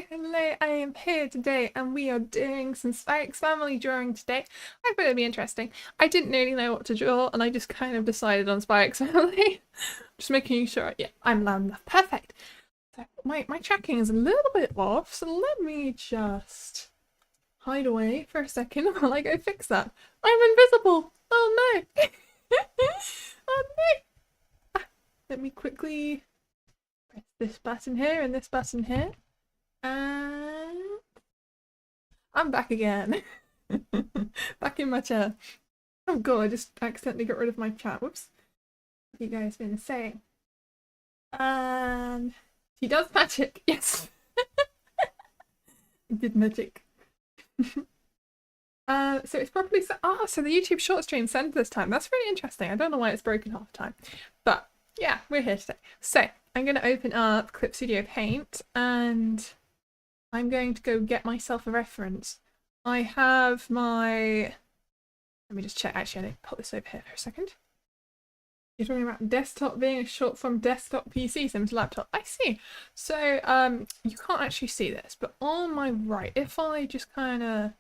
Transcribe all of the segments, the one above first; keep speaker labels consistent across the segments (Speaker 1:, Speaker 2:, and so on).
Speaker 1: Hello, I am here today and we are doing some Spike's family drawing today. I thought it'd be interesting. I didn't really know what to draw and I just kind of decided on Spike's family. Just making sure, yeah, I'm loud enough. Perfect. So my tracking is a little bit off, so let me just hide away for a second while I go fix that. I'm invisible! Oh no! Oh no! Let me quickly press this button here and this button here. And I'm back again. Back in my chair. Oh god, I just accidentally got rid of my chat. Whoops. What have you guys been saying? And he does magic. Yes. He did magic. So it's probably so the YouTube short stream sent this time. That's really interesting. I don't know why it's broken half the time. But yeah, we're here today. So I'm going to open up Clip Studio Paint and I'm going to go get myself a reference. I have my... Let me just check. Actually, I need to put this over here for a second. You're talking about desktop being a short from desktop PC similar to laptop. I see. So you can't actually see this, but on my right, if I just kind of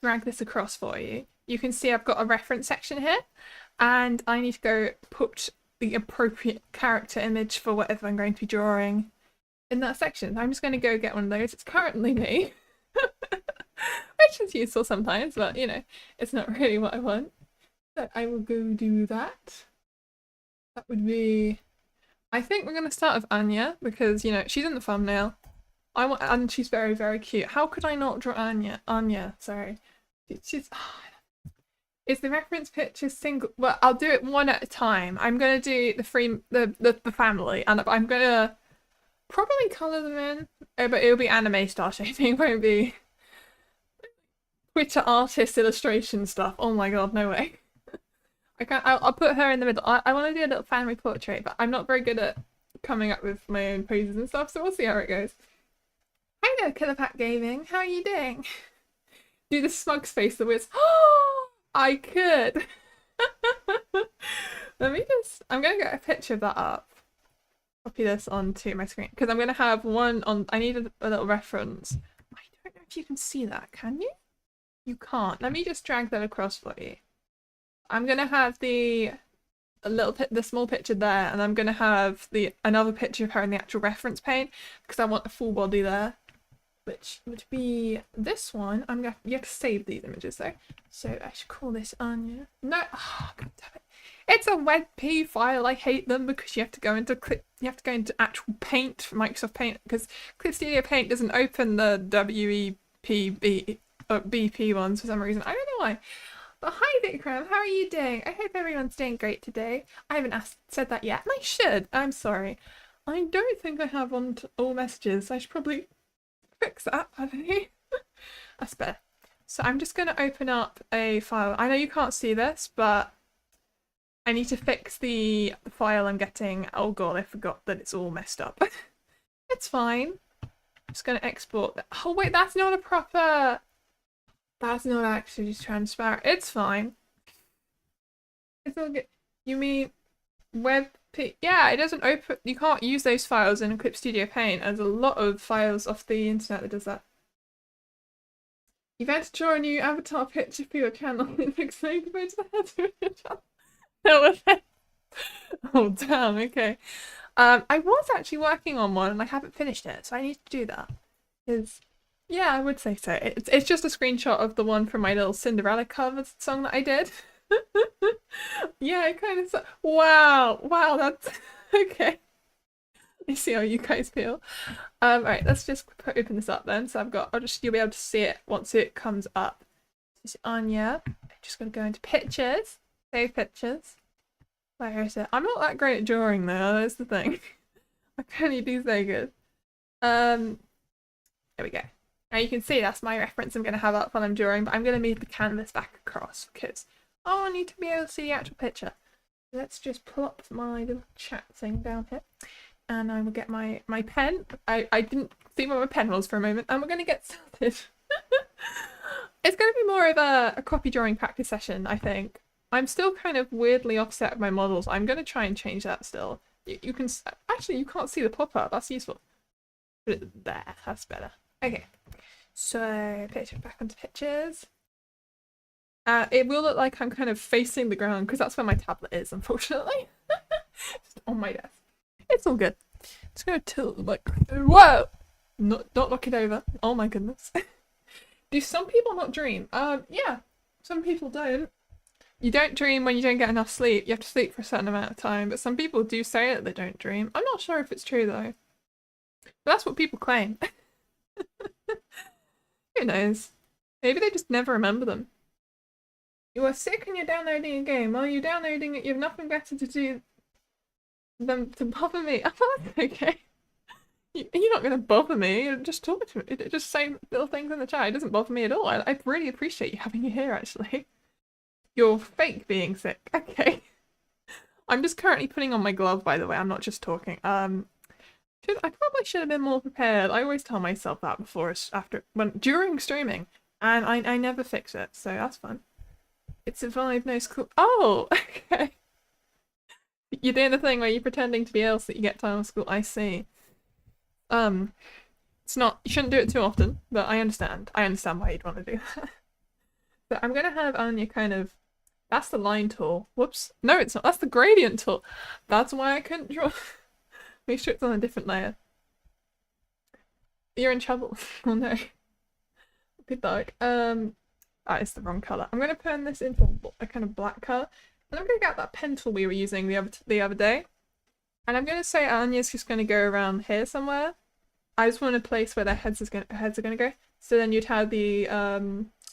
Speaker 1: drag this across for you, you can see I've got a reference section here and I need to go put the appropriate character image for whatever I'm going to be drawing in that section. I'm just going to go get one of those. It's currently me, which is useful sometimes, but you know, it's not really what I want. So I will go do that. That would be... I think we're going to start with Anya because, you know, she's in the thumbnail. And she's very, very cute. How could I not draw Anya? Sorry. She's... Is the reference picture single? Well, I'll do it one at a time. I'm going to do the family and I'm going to probably colour them in. But it'll be anime style shading. It won't be Twitter artist illustration stuff. Oh my god, no way. I'll put her in the middle. I want to do a little family portrait, but I'm not very good at coming up with my own poses and stuff, so we'll see how it goes. Hi there, Killer Pat Gaming. How are you doing? Do the smug face, the whiz. Oh, I could. Let me just. I'm gonna get a picture of that up. Copy this onto my screen because I'm gonna have one on. I need a little reference. I don't know if you can see that. Can you? You can't. Let me just drag that across for you. I'm gonna have the small picture there, and I'm gonna have another picture of her in the actual reference pane because I want the full body there, which would be this one. You have to save these images though, so I should call this Anya. No, oh, God damn it! It's a WebP file. I hate them because you have to go into actual Paint for Microsoft Paint because Clip Studio Paint doesn't open the BP ones for some reason. I don't know why. But hi Vikram, how are you doing? I hope everyone's doing great today. I haven't said that yet, and I should. I'm sorry. I don't think I have on all messages. I should probably fix that, haven't you? That's better. So I'm just going to open up a file. I know you can't see this, but I need to fix the file I'm getting. Oh god, I forgot that it's all messed up. It's fine. I'm just going to export that. Oh wait, that's not a proper... That's not actually transparent. It's fine. It's all good. You mean WebP? Yeah, it doesn't open. You can't use those files in Clip Studio Paint. There's a lot of files off the internet that does that. You've had to draw a new avatar picture for your channel. It looks like to the head of your channel. No offense. Oh damn. Okay. I was actually working on one and I haven't finished it, so I need to do that. Because yeah, I would say so. It's just a screenshot of the one from my little Cinderella cover song that I did. Yeah, it kind of. Wow, that's okay. I see how you guys feel. Alright, let's just open this up then. So you'll be able to see it once it comes up. This is Anya. I'm just gonna go into pictures, save pictures. Where is it? I'm not that great at drawing though. That's the thing. I can only do so good. There we go. Now you can see that's my reference I'm going to have up while I'm drawing, but I'm going to move the canvas back across because I need to be able to see the actual picture. Let's just plop my little chat thing down here and I will get my pen. I didn't see where my pen was for a moment and we're going to get started. It's going to be more of a copy drawing practice session, I think. I'm still kind of weirdly offset with my models. I'm going to try and change that still. You can actually, you can't see the pop-up. That's useful. Put it there. That's better. Okay. So, picture back onto pictures. It will look like I'm kind of facing the ground because that's where my tablet is, unfortunately. Just on my desk. It's all good. Just gonna tilt the microphone. Whoa! Don't knock it over. Oh my goodness. Do some people not dream? Yeah. Some people don't. You don't dream when you don't get enough sleep. You have to sleep for a certain amount of time, but some people do say that they don't dream. I'm not sure if it's true though. But that's what people claim. Who knows? Maybe they just never remember them. You are sick and you're downloading a game. While you're downloading it, you have nothing better to do than to bother me. Oh, that's okay. You're not going to bother me. Just talk to me. Just say little things in the chat. It doesn't bother me at all. I really appreciate you having you here, actually. You're fake being sick. Okay. I'm just currently putting on my glove, by the way. I'm not just talking. I probably should have been more prepared. I always tell myself that during streaming, and I never fix it, so that's fun. It survived no school. Oh, okay. You're doing the thing where you're pretending to be ill so that you get time off school. I see. It's not. You shouldn't do it too often, but I understand. I understand why you'd want to do that. So I'm gonna have Anya kind of. That's the line tool. Whoops. No, it's not. That's the gradient tool. That's why I couldn't draw. Make sure it's on a different layer. You're in trouble. Oh no. Good luck. It's the wrong colour. I'm gonna turn this into a kind of black colour. And I'm gonna get that pen tool we were using the other day. And I'm gonna say Anya's just gonna go around here somewhere. I just want a place where their heads are gonna go. So then you'd have the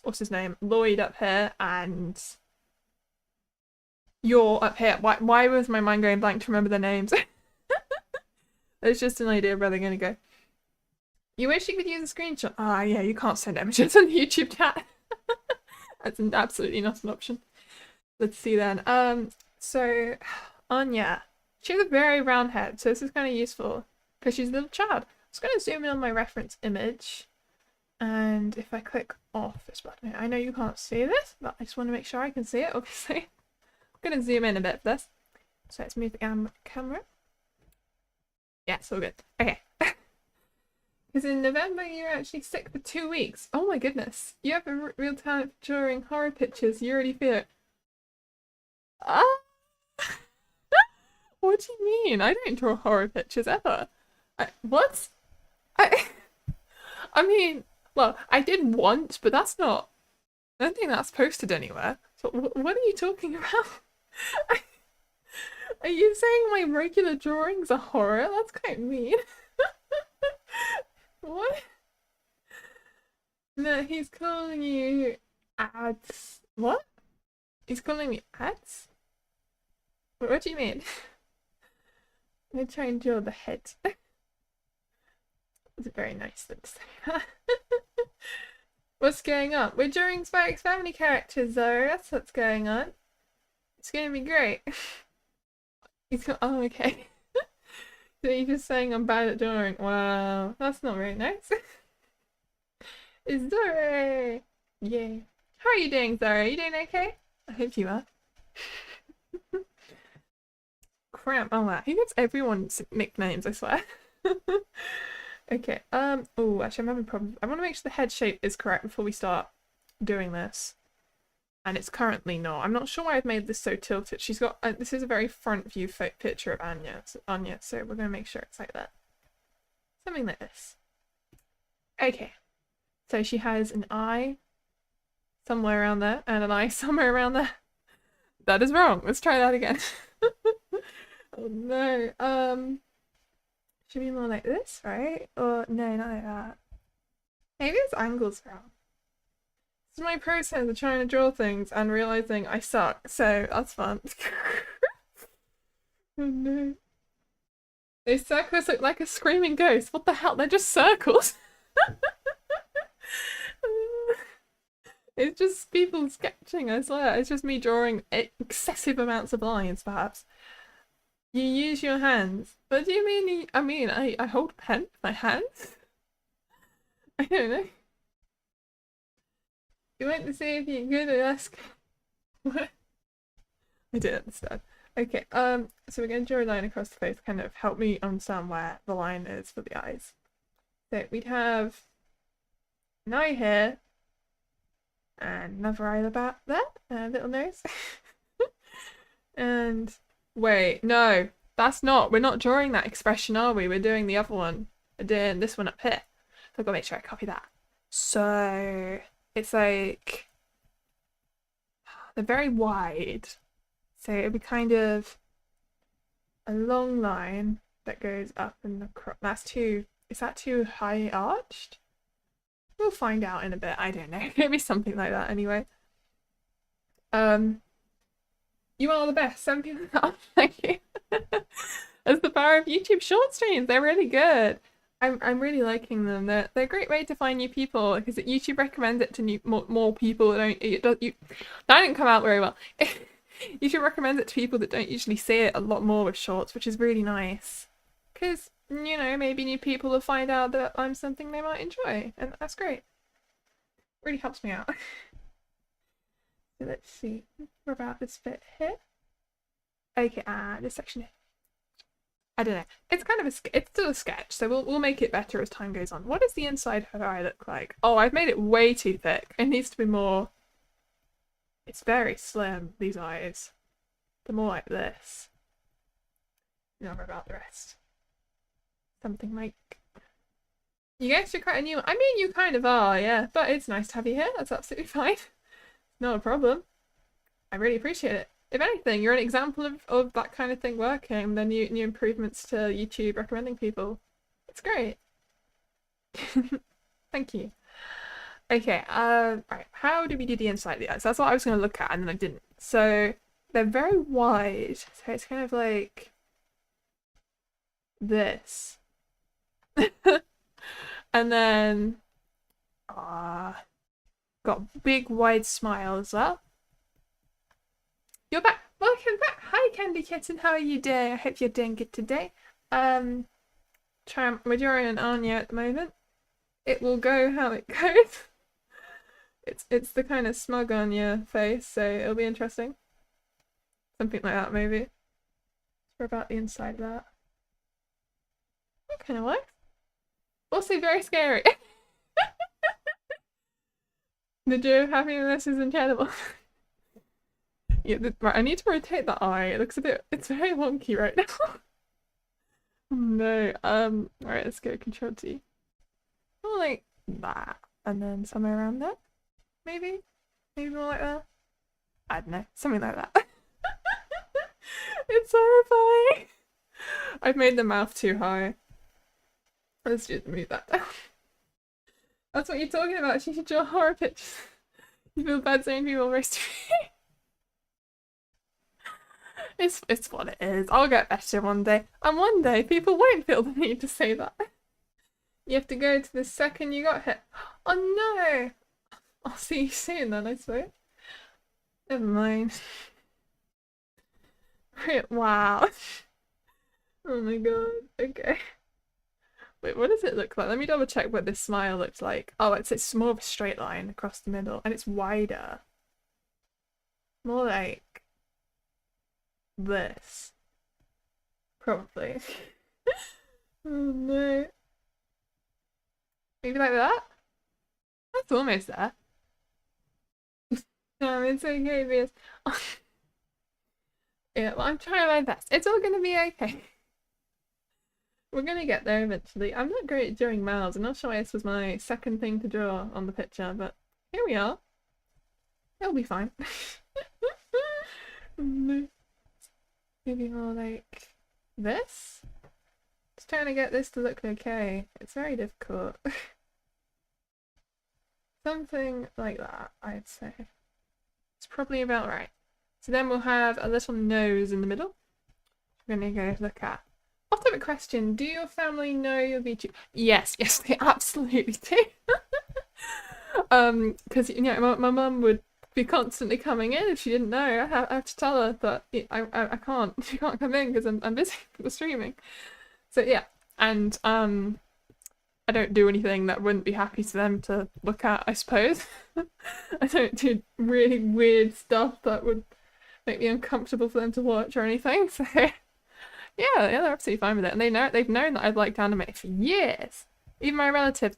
Speaker 1: what's his name? Lloyd up here and you're up here. Why was my mind going blank to remember their names? It's just an idea of where they're gonna go. You wish you could use a screenshot. Ah, yeah, you can't send images on the YouTube chat. That's absolutely not an option. let's see then. So Anya, she has a very round head, so this is kind of useful because she's a little child. I'm just gonna zoom in on my reference image, and if I click off this button, I know you can't see this, but I just want to make sure I can see it. Obviously, I'm gonna zoom in a bit for this. So let's move the camera. Yeah, it's all good. Okay. Because in November you were actually sick for 2 weeks. Oh my goodness. You have a real talent for drawing horror pictures. You already feel it. Ah! What do you mean? I don't draw horror pictures ever. What? I I mean, well, I did once, but that's not... I don't think that's posted anywhere. So what are you talking about? Are you saying my regular drawings are horror? That's quite mean. What? No, he's calling you ads. What? He's calling me ads? What do you mean? I'm gonna try and draw the head. It's very nice thing to say. What's going on? We're drawing Spike's family characters though, that's what's going on. It's gonna be great. Oh, okay. So you're just saying I'm bad at drawing. Wow, that's not very nice. It's Zore! Yay. How are you doing, Zore? Are you doing okay? I hope you are. Cramp. Oh wow, he gets everyone's nicknames, I swear. Okay, oh, actually I'm having a problem. I want to make sure the head shape is correct before we start doing this. And it's currently not. I'm not sure why I've made this so tilted. She's got, this is a very front view picture of Anya, so we're going to make sure it's like that. Something like this. Okay, so she has an eye somewhere around there, and an eye somewhere around there. That is wrong. Let's try that again. Oh no, should be more like this, right? Or no, not like that. Maybe this angle's wrong. This is my process of trying to draw things and realizing I suck, so that's fun. Oh no. Those circles look like a screaming ghost. What the hell? They're just circles. It's just people sketching, I swear. It's just me drawing excessive amounts of lines, perhaps. You use your hands. What do you mean? I mean, I hold a pen with my hands? I don't know. You went to see if you're good at ask. What? I didn't understand. Okay, so we're going to draw a line across the face to kind of help me understand where the line is for the eyes. So we'd have an eye here, and another eye about there, a little nose. And wait, no, that's not, we're not drawing that expression, are we? We're doing the other one. We're doing this one up here. So I've got to make sure I copy that. So it's like, they're very wide. So it'd be kind of a long line that goes up and across. That's too, is that too high arched? We'll find out in a bit. I don't know. Maybe something like that anyway. You are the best. 7 people. Oh, thank you. That's the power of YouTube short streams. They're really good. I'm really liking them. They're a great way to find new people because YouTube recommends it to more people that don't. That didn't come out very well. YouTube recommends it to people that don't usually see it a lot more with shorts, which is really nice. Because, you know, maybe new people will find out that I'm something they might enjoy, and that's great. It really helps me out. So let's see. What about this bit here? Okay, this section here. I don't know. It's kind of it's still a sketch, so we'll make it better as time goes on. What does the inside of her eye look like? Oh, I've made it way too thick. It needs to be more. It's very slim, these eyes. They're more like this. Not about the rest. Something like... You guys are quite a new... I mean, you kind of are, yeah. But it's nice to have you here. That's absolutely fine. Not a problem. I really appreciate it. If anything, you're an example of that kind of thing working. The new improvements to YouTube recommending people. It's great. Thank you. Okay, right, how do we do the inside of the eyes? That's what I was going to look at, and then I didn't. So, they're very wide, so it's kind of like this. And then, got big wide smile as well. You're back. Welcome back. Hi, Candy Kitten. How are you doing? I hope you're doing good today. We're drawing an Anya at the moment. It will go how it goes. It's the kind of smug Anya face, so it'll be interesting. Something like that, maybe. For about the inside of that. That kind of works. Also very scary. The joy of happiness is incredible. Yeah, right, I need to rotate the eye. It looks a bit, it's very wonky right now. No, alright, let's go Control T. More like that. And then somewhere around there. Maybe? Maybe more like that? I don't know, something like that. It's horrifying. I've made the mouth too high. Let's just move that down. That's what you're talking about. She should draw horror pictures. You feel bad saying people roast me. It's what it is. I'll get better one day. And one day people won't feel the need to say that. You have to go to the second you got hit. Oh no! I'll see you soon then, I suppose. Never mind. Wow. Oh my god. Okay. Wait, what does it look like? Let me double check what this smile looks like. Oh, it's more of a straight line across the middle, and it's wider. More like this. Probably. Oh no. Maybe like that? That's almost there. No, it's okay, Vieus. Yeah, well, I'm trying my best. It's all gonna be okay. We're gonna get there eventually. I'm not great at drawing mouths. I'm not sure why this was my second thing to draw on the picture, but here we are. It'll be fine. Maybe more like this? Just trying to get this to look okay. It's very difficult. Something like that, I'd say. It's probably about right. So then we'll have a little nose in the middle. We're gonna go look at. Off-topic question, do your family know your VTuber? Yes, they absolutely do. Because you know, my mum would be constantly coming in if she didn't know. I have to tell her that I can't. She can't come in because I'm busy with streaming. So yeah, and I don't do anything that wouldn't be happy for them to look at, I suppose. I don't do really weird stuff that would make me uncomfortable for them to watch or anything. So yeah, they're absolutely fine with it, and they've known that I've liked anime for years. Even my relatives.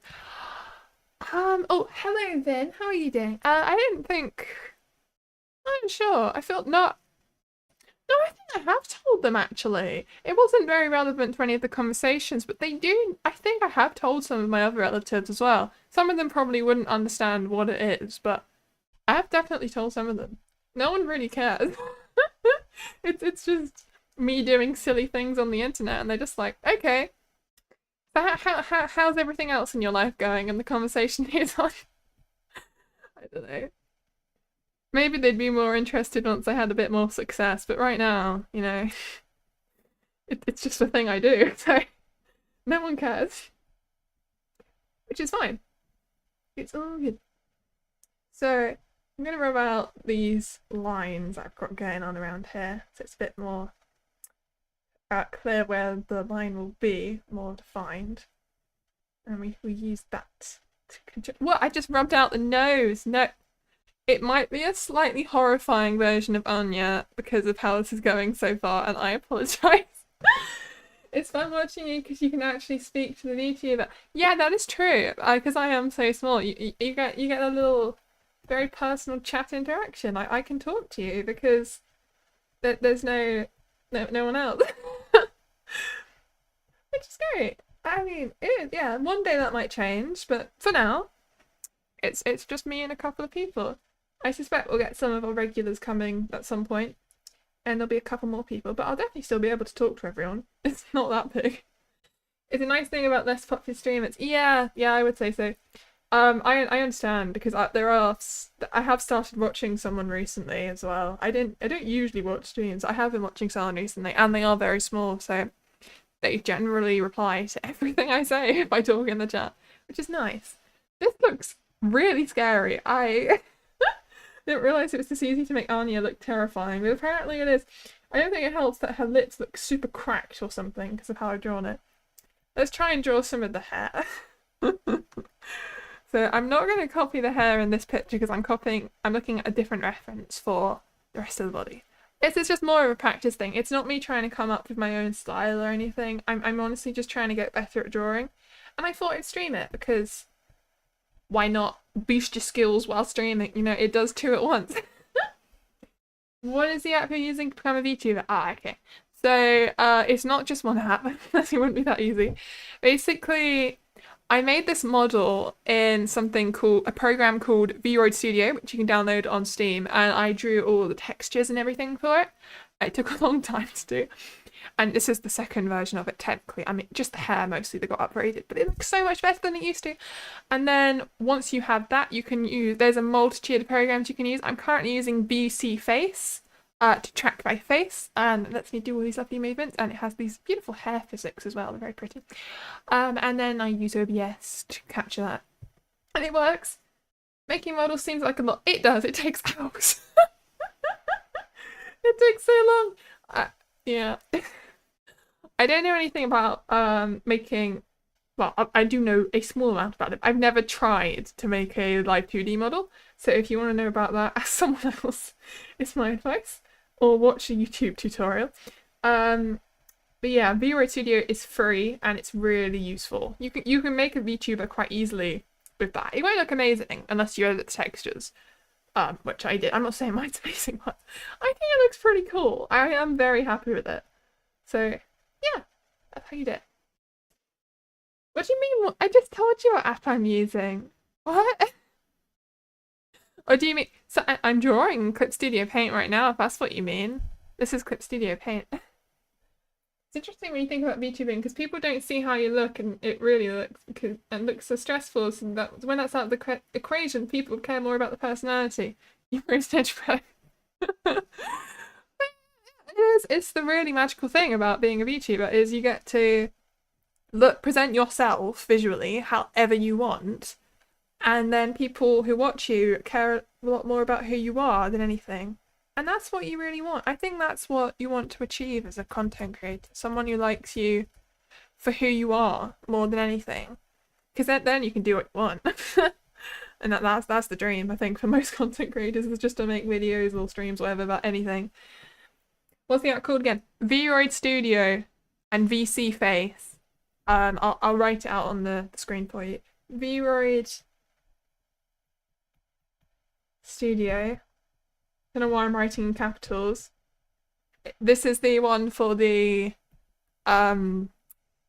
Speaker 1: Oh, hello Vin. How are you doing? I didn't think. I'm sure. I felt not. No, I think I have told them actually. It wasn't very relevant to any of the conversations, but they do. I think I have told some of my other relatives as well. Some of them probably wouldn't understand what it is, but I have definitely told some of them. No one really cares. It's just me doing silly things on the internet, and they're just like, okay. So how's everything else in your life going? And the conversation is on. I don't know. Maybe they'd be more interested once I had a bit more success, but right now, you know, it's just a thing I do, so no one cares. Which is fine. It's all good. So I'm gonna rub out these lines I've got going on around here, so it's a bit more clear where the line will be, more defined. And we use that to control. What? I just rubbed out the nose. No, it might be a slightly horrifying version of Anya because of how this is going so far, and I apologize. It's fun watching you because you can actually speak to the VTuber. Yeah, that is true. Because I am so small, you get a little very personal chat interaction. I can talk to you because there's no one else. Which is great. I mean, yeah, one day that might change, but for now, it's just me and a couple of people. I suspect we'll get some of our regulars coming at some point, and there'll be a couple more people, but I'll definitely still be able to talk to everyone. It's not that big. It's a nice thing about less popular streamers. Yeah, I would say so. I understand because I have started watching someone recently as well. I don't usually watch streams. I have been watching someone recently, and they are very small, so they generally reply to everything I say if I talk in the chat, which is nice. This looks really scary. Didn't realise it was this easy to make Anya look terrifying, but apparently it is. I don't think it helps that her lips look super cracked or something because of how I've drawn it. Let's try and draw some of the hair. So I'm not going to copy the hair in this picture because I'm looking at a different reference for the rest of the body. This is just more of a practice thing. It's not me trying to come up with my own style or anything. I'm honestly just trying to get better at drawing. And I thought I'd stream it because why not boost your skills while streaming? You know, it does two at once. What is the app you're using to become a VTuber? Ah, okay. So it's not just one app. It wouldn't be that easy. Basically, I made this model in a program called Vieus Studio, which you can download on Steam, and I drew all the textures and everything for it. It took a long time to do, and this is the second version of it technically. I mean, just the hair mostly that got upgraded, but it looks so much better than it used to. And then once you have that, there's a multitude of programs you can use. I'm currently using VC Face to track my face, and it lets me do all these lovely movements, and it has these beautiful hair physics as well. They're very pretty. And then I use OBS to capture that, and it works. Making models seems like a lot. It does. It takes hours. It takes so long. Yeah. I don't know anything about making. Well, I do know a small amount about it. I've never tried to make a live 2D model, so if you want to know about that, ask someone else. It's my advice. Or watch a YouTube tutorial. But yeah, Vieus Studio is free and it's really useful. You can make a VTuber quite easily with that. It won't look amazing unless you edit the textures, which I did. I'm not saying mine's amazing, but I think it looks pretty cool. I am very happy with it. So yeah, that's how you do it. What do you mean? I just told you what app I'm using. What? Or do you mean... So I'm drawing Clip Studio Paint right now, if that's what you mean. This is Clip Studio Paint. It's interesting when you think about VTubing, because people don't see how you look, and it really looks so stressful. So that when that's out of the equation, people care more about the personality. You're very stage fright. It's the really magical thing about being a VTuber, is you get to present yourself visually however you want. And then people who watch you care a lot more about who you are than anything. And that's what you really want. I think that's what you want to achieve as a content creator. Someone who likes you for who you are more than anything. Because then you can do what you want. And that's the dream, I think, for most content creators, is just to make videos or streams, whatever, about anything. What's the app called again? Vieus Studio and VC Face. I'll write it out on the screen for you. Vieus Studio. Don't know why I'm writing in capitals. This is the one for the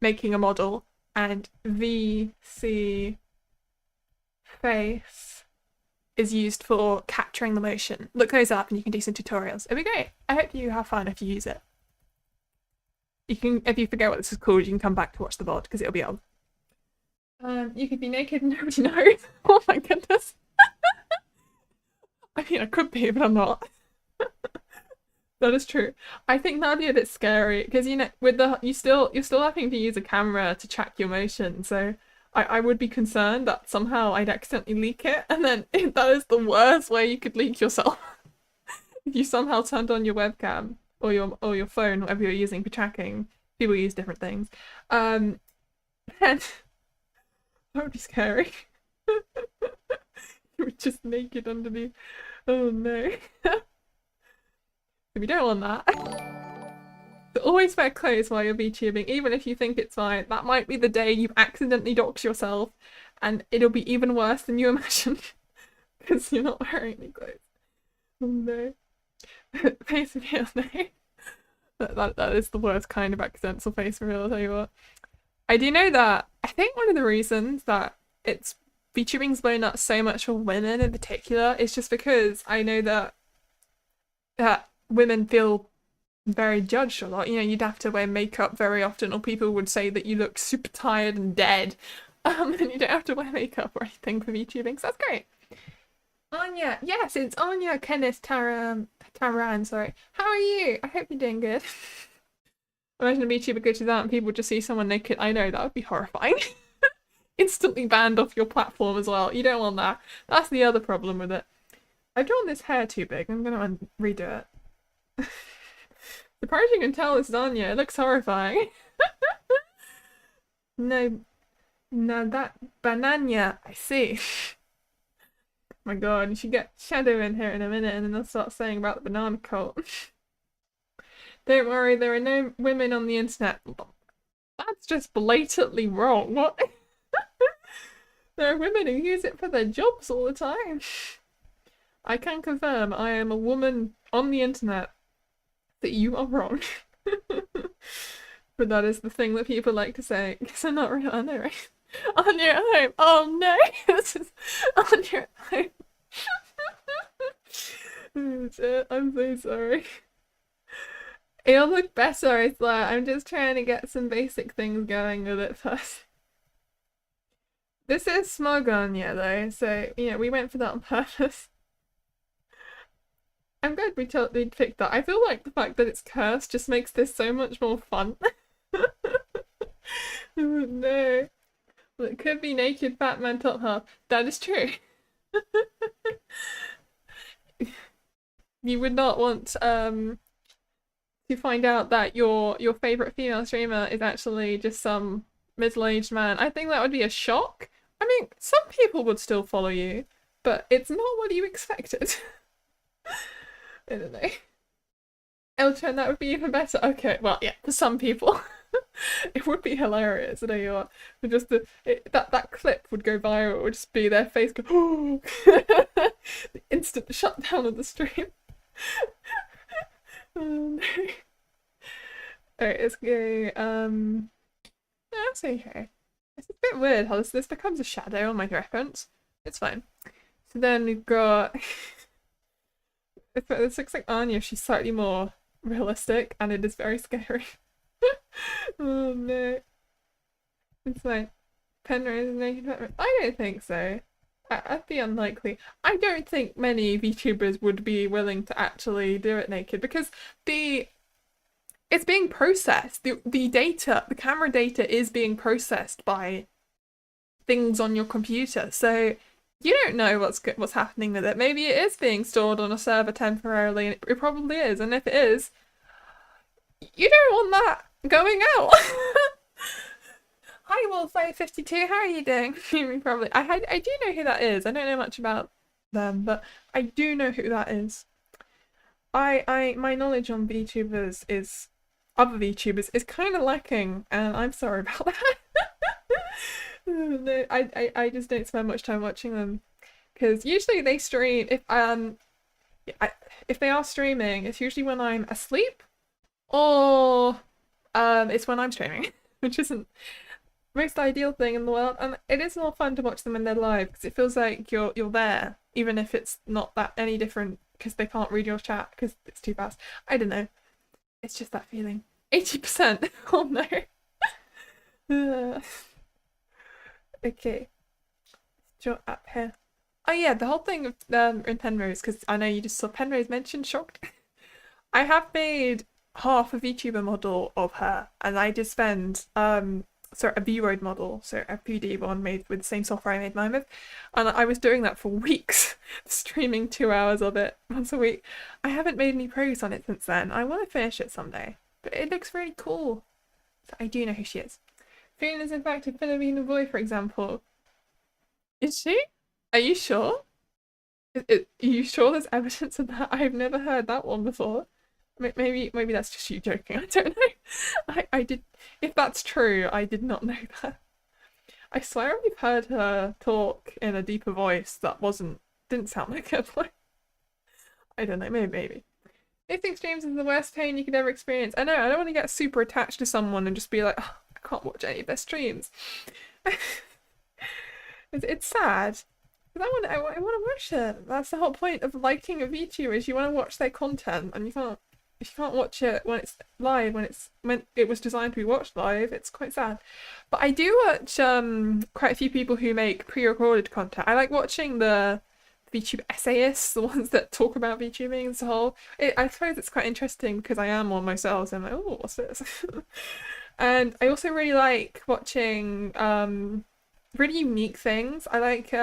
Speaker 1: making a model, and VC Face is used for capturing the motion. Look those up and you can do some tutorials. It'll be great. I hope you have fun if you use it. You can, if you forget what this is called, you can come back to watch the VOD because it'll be on. You could be naked and nobody knows. Oh my goodness. I mean, I could be, but I'm not. That is true. I think that'd be a bit scary because, you know, with you're still having to use a camera to track your motion. So I would be concerned that somehow I'd accidentally leak it, and then that is the worst way you could leak yourself. If you somehow turned on your webcam or your phone, whatever you're using for tracking. People use different things. And that would be scary. You were just naked underneath. Oh no. We don't want that. So always wear clothes while you're VTubing, even if you think it's fine. That might be the day you accidentally dox yourself, and it'll be even worse than you imagine because you're not wearing any clothes. Oh no. Face reveal, no. That is the worst kind of accidental face reveal, I'll tell you what. I do know that I think one of the reasons that VTubing's blown up so much for women in particular is just because I know that women feel very judged a lot. You know, you'd have to wear makeup very often, or people would say that you look super tired and dead. And you don't have to wear makeup or anything for VTubing, so that's great. Anya, yes, it's Anya Kenneth Taran, sorry. How are you? I hope you're doing good. Imagine a VTuber glitches out and people just see someone naked. I know, that would be horrifying. Instantly banned off your platform as well. You don't want that. That's the other problem with it. I've drawn this hair too big. I'm gonna redo it. Surprised you can tell this is Anya. It looks horrifying. No, no, that banana. I see. My god, you should get Shadow in here in a minute and then they'll start saying about the banana cult. Don't worry, there are no women on the internet. That's just blatantly wrong. What? There are women who use it for their jobs all the time. I can confirm I am a woman on the internet that you are wrong. But that is the thing that people like to say. Because I'm not real, I know, right? On your home. Oh no! This is on your home. Oh, shit. I'm so sorry. It'll look better, I swear. I'm just trying to get some basic things going with it first. This is smog on you though, so you know we went for that on purpose. I'm glad we totally picked that. I feel like the fact that it's cursed just makes this so much more fun. Oh, no. Well, it could be naked Batman top half. That is true. You would not want to find out that your favorite female streamer is actually just some middle-aged man. I think that would be a shock. I mean, some people would still follow you, but it's not what you expected. I don't know. Elton, that would be even better. Okay, well, yeah, for some people. It would be hilarious, I know you are. But just that clip would go viral. It would just be their face go, oh! The instant shutdown of the stream. Oh, no. Alright, let's go. That's okay. It's a bit weird how this becomes a shadow on my reference. It's fine. So then we've got. This looks like Anya. She's slightly more realistic, and it is very scary. Oh no. It's fine. Penrose is naked Penrose. I don't think so. I'd be unlikely. I don't think many VTubers would be willing to actually do it naked because it's being processed. The data, the camera data is being processed by things on your computer. So you don't know what's happening with it. Maybe it is being stored on a server temporarily, and it probably is. And if it is, you don't want that going out. Hi Wolf552, how are you doing? Probably. I do know who that is. I don't know much about them, but I do know who that is. My knowledge on VTubers is other VTubers is kind of lacking, and I'm sorry about that. No, I just don't spend much time watching them because usually they stream if they are streaming, it's usually when I'm asleep or it's when I'm streaming, which isn't the most ideal thing in the world. And it is more fun to watch them when they're live because it feels like you're there, even if it's not that any different because they can't read your chat because it's too fast. I don't know. It's just that feeling. 80%. Oh no. Okay. Draw up here. Oh yeah, the whole thing of in Penrose, because I know you just saw Penrose mentioned, shocked. I have made half a VTuber model of her, and I did spend sorry, a V-Road model, so a PD one made with the same software I made mine with, and I was doing that for weeks, streaming 2 hours of it once a week. I haven't made any progress on it since then. I want to finish it someday, but it looks really cool. So I do know who she is. Fiona is in fact a Filipino boy, for example. Is she? Are you sure? Are you sure there's evidence of that? I've never heard that one before. Maybe that's just you joking. I don't know. I did. If that's true, I did not know that. I swear I've heard her talk in a deeper voice that didn't sound like her voice. I don't know. Maybe. Missing streams is the worst pain you could ever experience. I know. I don't want to get super attached to someone and just be like, oh, I can't watch any of their streams. It's sad. Because I want to watch it. That's the whole point of liking a VTuber is you want to watch their content, and if you can't watch it when it's live, when it was designed to be watched live, it's quite sad. But I do watch quite a few people who make pre-recorded content. I like watching the VTube essayists, the ones that talk about VTubing as a whole. I suppose it's quite interesting because I am one myself, so I'm like, oh, what's this? And I also really like watching really unique things. I like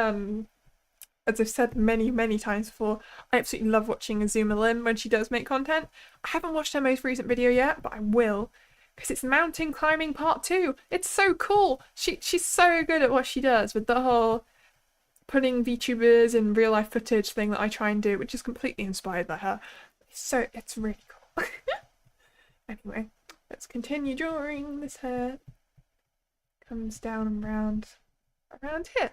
Speaker 1: as I've said many, many times before, I absolutely love watching Azuma Lim when she does make content. I haven't watched her most recent video yet, but I will, because it's mountain climbing part 2. It's so cool. She's so good at what she does with the whole putting VTubers in real life footage thing that I try and do, which is completely inspired by her. So it's really cool. Anyway, let's continue drawing. This hair comes down and around here.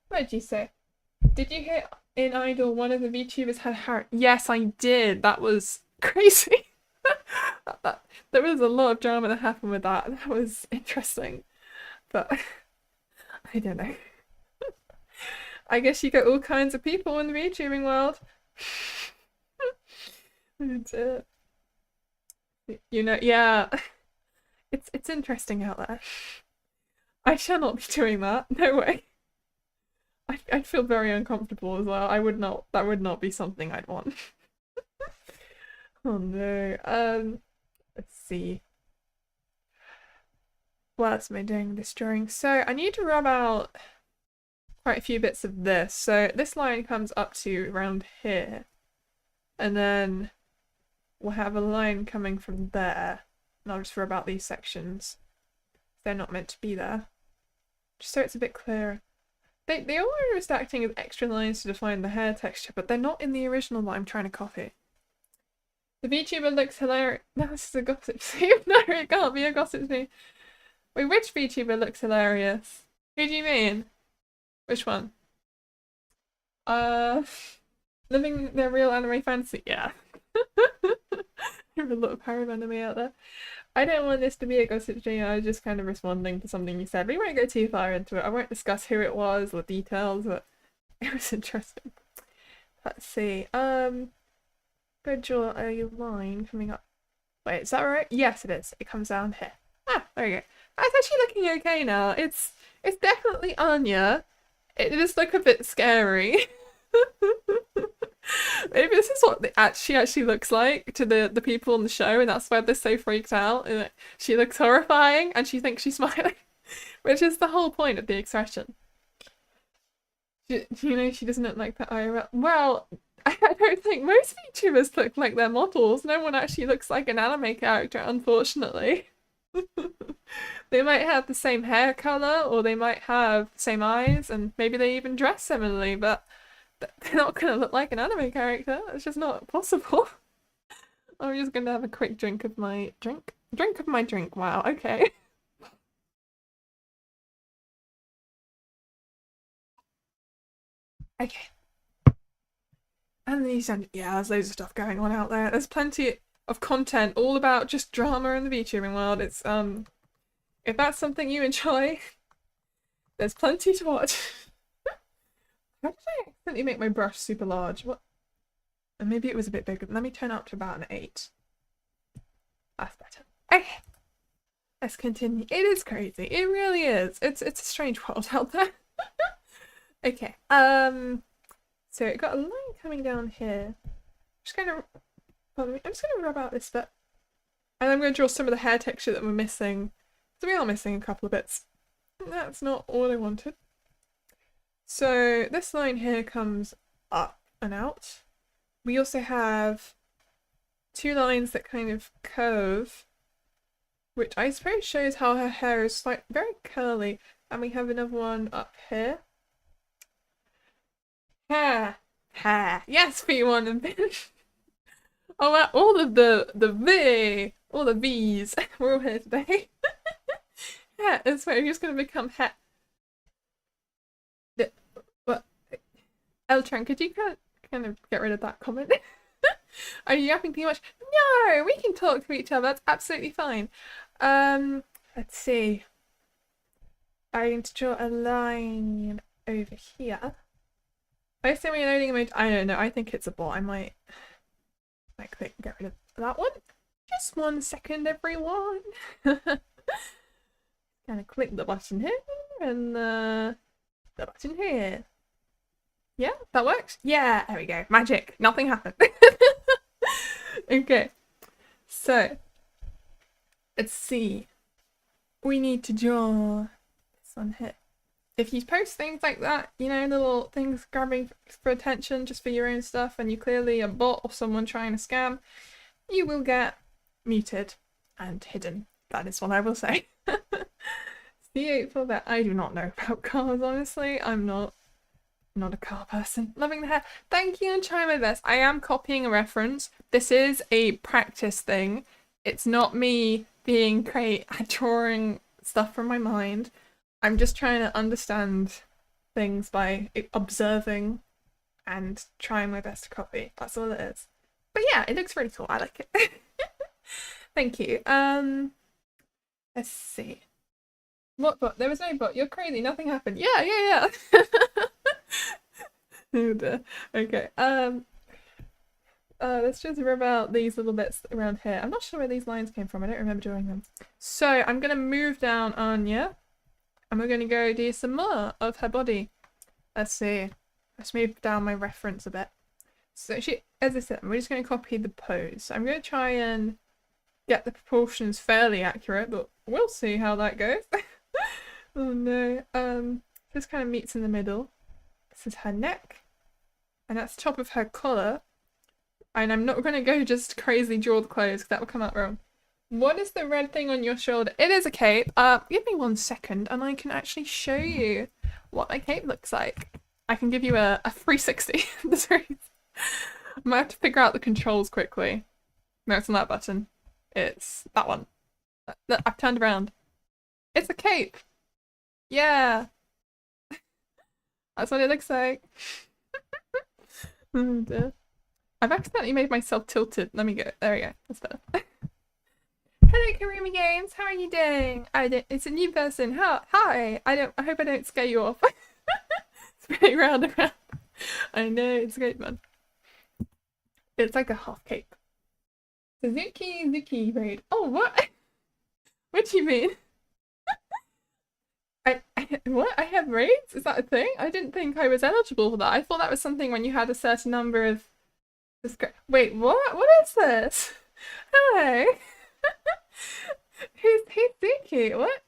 Speaker 1: What did you say? Did you hear in Idol one of the VTubers had hair? Yes, I did. That was crazy. There was a lot of drama that happened with that. That was interesting. But I don't know. I guess you get all kinds of people in the VTubing world. And, you know, yeah. It's interesting out there. I shall not be doing that. No way. I'd feel very uncomfortable as well. That would not be something I'd want. Oh no. Let's see. What else am I doing this drawing? So I need to rub out quite a few bits of this. So this line comes up to around here. And then we'll have a line coming from there. And I'll just rub out these sections. They're not meant to be there. Just so it's a bit clearer. They all are just acting as extra lines to define the hair texture, but they're not in the original that I'm trying to copy. The VTuber looks hilarious. No, this is a gossip scene. No, it can't be a gossip scene. Wait, which VTuber looks hilarious? Who do you mean? Which one? Living their real anime fantasy. Yeah. There's a lot of power of anime out there. I don't want this to be a gossip stream. I was just kind of responding to something you said. We won't go too far into it. I won't discuss who it was or details, but it was interesting. Let's see. Go draw a line coming up. Wait, is that right? Yes, it is. It comes down here. Ah, there we go. That's actually looking okay now. It's definitely Anya. It does look a bit scary. Maybe this is what she actually looks like to the people on the show, and that's why they're so freaked out. She looks horrifying and she thinks she's smiling, which is the whole point of the expression. You know, she doesn't look like that IRL. Well, I don't think most VTubers look like their models. No one actually looks like an anime character, unfortunately. They might have the same hair color, or they might have the same eyes, and maybe they even dress similarly, but they're not gonna look like an anime character. It's just not possible. I'm just gonna have a quick drink of my drink. Drink of my drink. Wow, okay. Okay. And these yeah, there's loads of stuff going on out there. There's plenty of content all about just drama in the VTubing world. It's if that's something you enjoy, there's plenty to watch. How did I accidentally make my brush super large? What? And maybe it was a bit bigger. Let me turn it up to about an 8. That's better. Okay. Let's continue. It is crazy. It really is. It's a strange world out there. Okay. So it got a line coming down here. I'm just gonna rub out this bit. And I'm gonna draw some of the hair texture that we're missing. So we are missing a couple of bits. That's not all I wanted. So this line here comes up and out. We also have 2 lines that kind of curve, which I suppose shows how her hair is like very curly. And we have another one up here. Hair. Yes, V1 and bitch. Oh, wow. All of all the V's. We're all here today. Yeah, and so I'm just gonna become hair. What? Eltran, could you kind of get rid of that comment? Are you yapping too much? No, we can talk to each other. That's absolutely fine. Let's see. I'm going to draw a line over here. I assume we're loading emoji. I don't know. I think it's a bot. I might click get rid of that one. Just 1 second, everyone. Kind of click the button here and the button here. Yeah, that works. Yeah, there we go. Magic. Nothing happened. Okay, so let's see. We need to draw this one here. if you post things like that, you know, little things grabbing for attention just for your own stuff, and you clearly a bot or someone trying to scam, you will get muted and hidden. That is what I will say. C8 for that. I do not know about cars, honestly. I'm not a car person. Loving the hair. Thank you and trying my best. I am copying a reference. This is a practice thing. It's not me being great at drawing stuff from my mind. I'm just trying to understand things by observing and trying my best to copy. That's all it is. But yeah, it looks really cool. I like it. Thank you. Let's see. What bot? There was no bot. You're crazy. Nothing happened. Yeah. Oh dear. Okay. Let's just rub out these little bits around here. I'm not sure where these lines came from. I don't remember drawing them. So I'm gonna move down Anya, and we're gonna go do some more of her body. Let's see. Let's move down my reference a bit. So she, as I said, we're just gonna copy the pose. So I'm gonna try and get the proportions fairly accurate, but we'll see how that goes. Oh no. This kind of meets in the middle. This is her neck, and that's the top of her collar. And I'm not going to go just crazy draw the clothes because that will come out wrong. What is the red thing on your shoulder? It is a cape. Give me 1 second and I can actually show you what my cape looks like. I can give you a 360. I might have to figure out the controls quickly. No, it's on that button. It's that one. Look, I've turned around. It's a cape. Yeah. That's what it looks like. Oh dear. I've accidentally made myself tilted. Let me go. There we go. That's better. Hello, Karumi Games. How are you doing? It's a new person. Hi. I hope I don't scare you off. Spinning round and round. I know, it's a great fun. It's like a half cape. Suzuki raid. Oh, what? What do you mean? What? I have raids? Is that a thing? I didn't think I was eligible for that. I thought that was something when you had a certain number of... Wait, what? What is this? Hello. Who's Suzuki? What?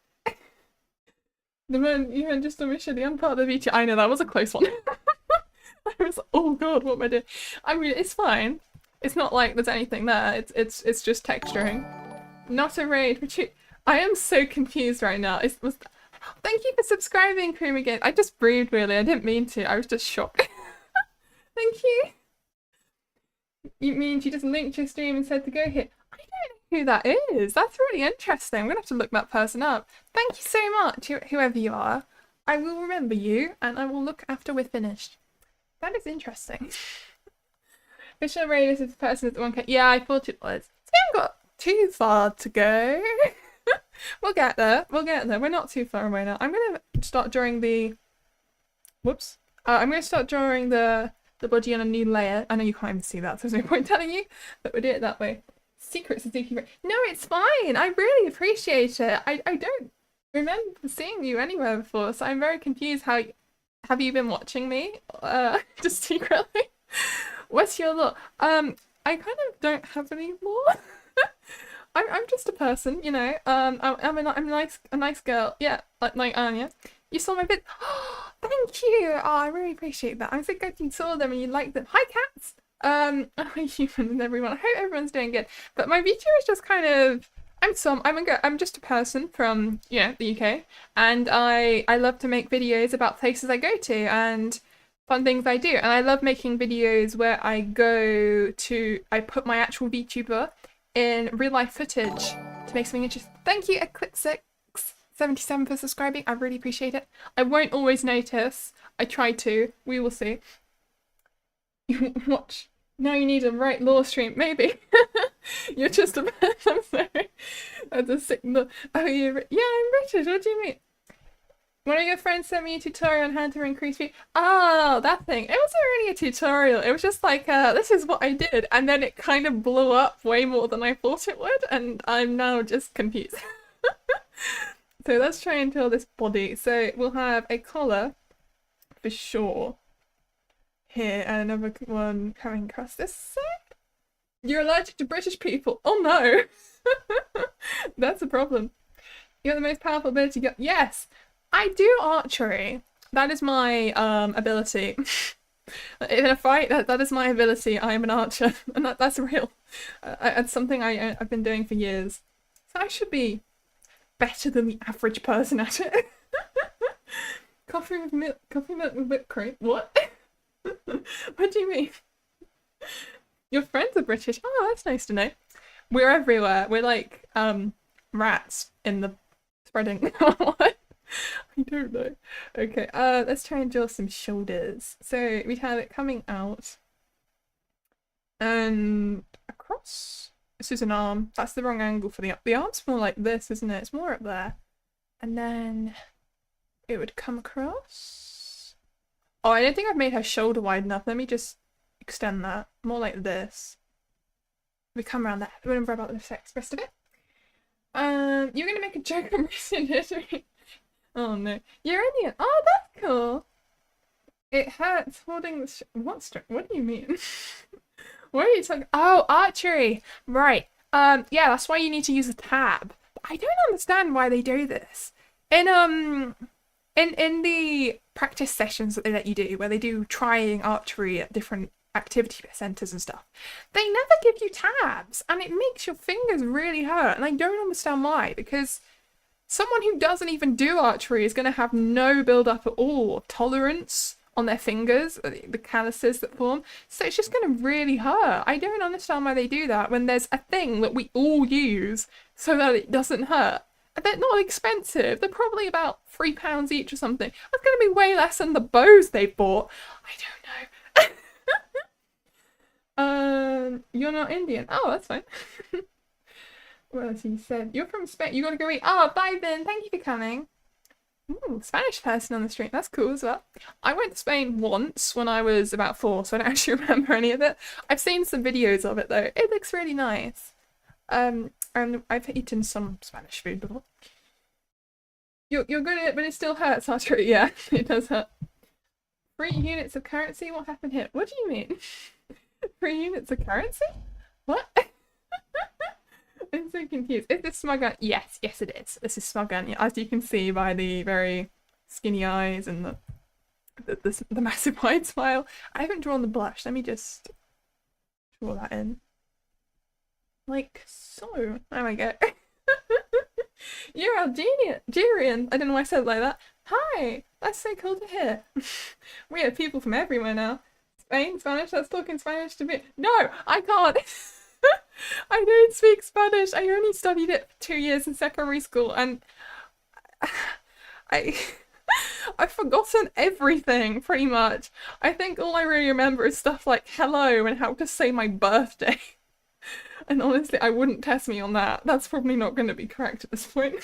Speaker 1: The man you just officially I'm part of the VT. I know that was a close one. I was oh god, what am I doing? I mean, it's fine. It's not like there's anything there. It's just texturing. Not a raid. Retreat. I am so confused right now. Thank you for subscribing, Cream again. I just breathed really. I didn't mean to. I was just shocked. Thank you. You mean she just linked your stream and said to go here? I don't know who that is. That's really interesting. I'm gonna have to look that person up. Thank you so much, whoever you are. I will remember you and I will look after we're finished. That is interesting. Official raid is the person at the 1K. Yeah, I thought it was. We haven't got too far to go. We'll get there. We'll get there. We're not too far away now. I'm gonna start drawing the. Whoops. I'm gonna start drawing the body on a new layer. I know you can't even see that, so there's no point telling you, but we'll do it that way. Secret Suzuki. No, it's fine. I really appreciate it. I don't remember seeing you anywhere before, so I'm very confused. How have you been watching me? Just secretly. What's your look? I kind of don't have any more. I'm just a person, you know. I'm a nice girl. Yeah, like Anya. You saw my vid. Oh, thank you. Oh, I really appreciate that. I'm so glad you saw them and you liked them. Hi, cats. Hi, human and everyone. I hope everyone's doing good. But my VTuber is just kind of. I'm just a person from the UK, and I love to make videos about places I go to and fun things I do. And I love making videos where I put my actual VTuber in real life footage to make something interesting. Thank you, Eclipse677 for subscribing. I really appreciate it. I won't always notice. I try to. We will see. Watch. Now you need a right law stream. Maybe. You're just a man. I'm sorry. That's a signal. Oh, yeah, I'm British. What do you mean? One of your friends sent me a tutorial on how to increase speed. Oh, that thing. It wasn't really a tutorial. It was just like, this is what I did. And then it kind of blew up way more than I thought it would. And I'm now just confused. So let's try and draw this body. So we'll have a collar for sure. Here, and another one coming across this side. You're allergic to British people. Oh no. That's a problem. You're the most powerful ability. Yes. I do archery. That is my ability. In a fight, that is my ability. I am an archer, and that's real. It's something I've been doing for years. So I should be better than the average person at it. Coffee with milk with whipped cream. What? What do you mean? Your friends are British. Oh, that's nice to know. We're everywhere. We're like rats in the spreading. What? I don't know. Okay, let's try and draw some shoulders. So we have it coming out and across. This is an arm. That's the wrong angle for the arm's more like this, isn't it? It's more up there. And then it would come across. Oh, I don't think I've made her shoulder wide enough. Let me just extend that. More like this. We come around that. We don't worry about the rest of it. You're gonna make a joke on recent history. Oh no. You're Indian. Oh, that's cool. It hurts holding the what do you mean? What are you talking? Oh, archery. Right. Yeah, that's why you need to use a tab. But I don't understand why they do this. In the practice sessions that they let you do, where they do trying archery at different activity centres and stuff, they never give you tabs, and it makes your fingers really hurt, and I don't understand why, because someone who doesn't even do archery is going to have no build-up at all of tolerance on their fingers, the calluses that form, so it's just going to really hurt. I don't understand why they do that when there's a thing that we all use so that it doesn't hurt. They're not expensive. They're probably about £3 each or something. That's going to be way less than the bows they bought. I don't know. You're not Indian. Oh, that's fine. What else you said? You're from Spain. You gotta go eat. Oh, bye then. Thank you for coming. Ooh, Spanish person on the stream. That's cool as well. I went to Spain once when I was about 4, so I don't actually remember any of it. I've seen some videos of it though. It looks really nice. And I've eaten some Spanish food before. You're good at it, but it still hurts after it. Yeah, it does hurt. 3 units of currency? What happened here? What do you mean? 3 units of currency? What? I'm so confused. Is this Smug? Yes, it is. This is Smug, as you can see by the very skinny eyes and the massive wide smile. I haven't drawn the blush. Let me just draw that in. Like so. There we go. You're Algerian. I don't know why I said it like that. Hi! That's so cool to hear. We have people from everywhere now. Spain, Spanish, let's talk in Spanish to me. No, I can't. I don't speak Spanish. I only studied it for 2 years in secondary school, and I've forgotten everything pretty much. I think all I really remember is stuff like hello and how to say my birthday. And honestly, I wouldn't test me on that. That's probably not going to be correct at this point.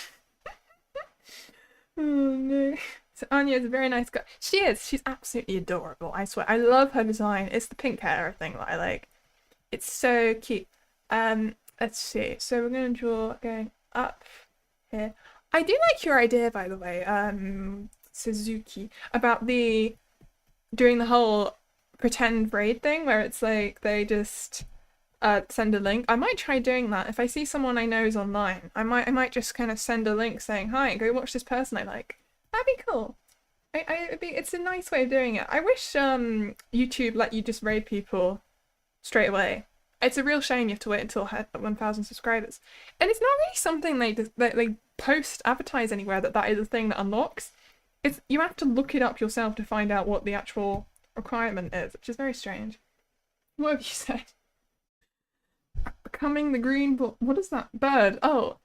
Speaker 1: Oh no. So Anya is a very nice girl. She is. She's absolutely adorable. I swear. I love her design. It's the pink hair thing that I like. It's so cute. Let's see. So we're going to draw going up here. I do like your idea, by the way, Suzuki, about doing the whole pretend raid thing where it's like they just send a link. I might try doing that. If I see someone I know is online, I might just kind of send a link saying, hi, go watch this person I like. That'd be cool. It's a nice way of doing it. I wish YouTube let you just raid people straight away. It's a real shame you have to wait until 1,000 subscribers. And it's not really something they post advertise anywhere that is a thing that unlocks. You have to look it up yourself to find out what the actual requirement is, which is very strange. What have you said? Becoming the green what is that? Bird. Oh.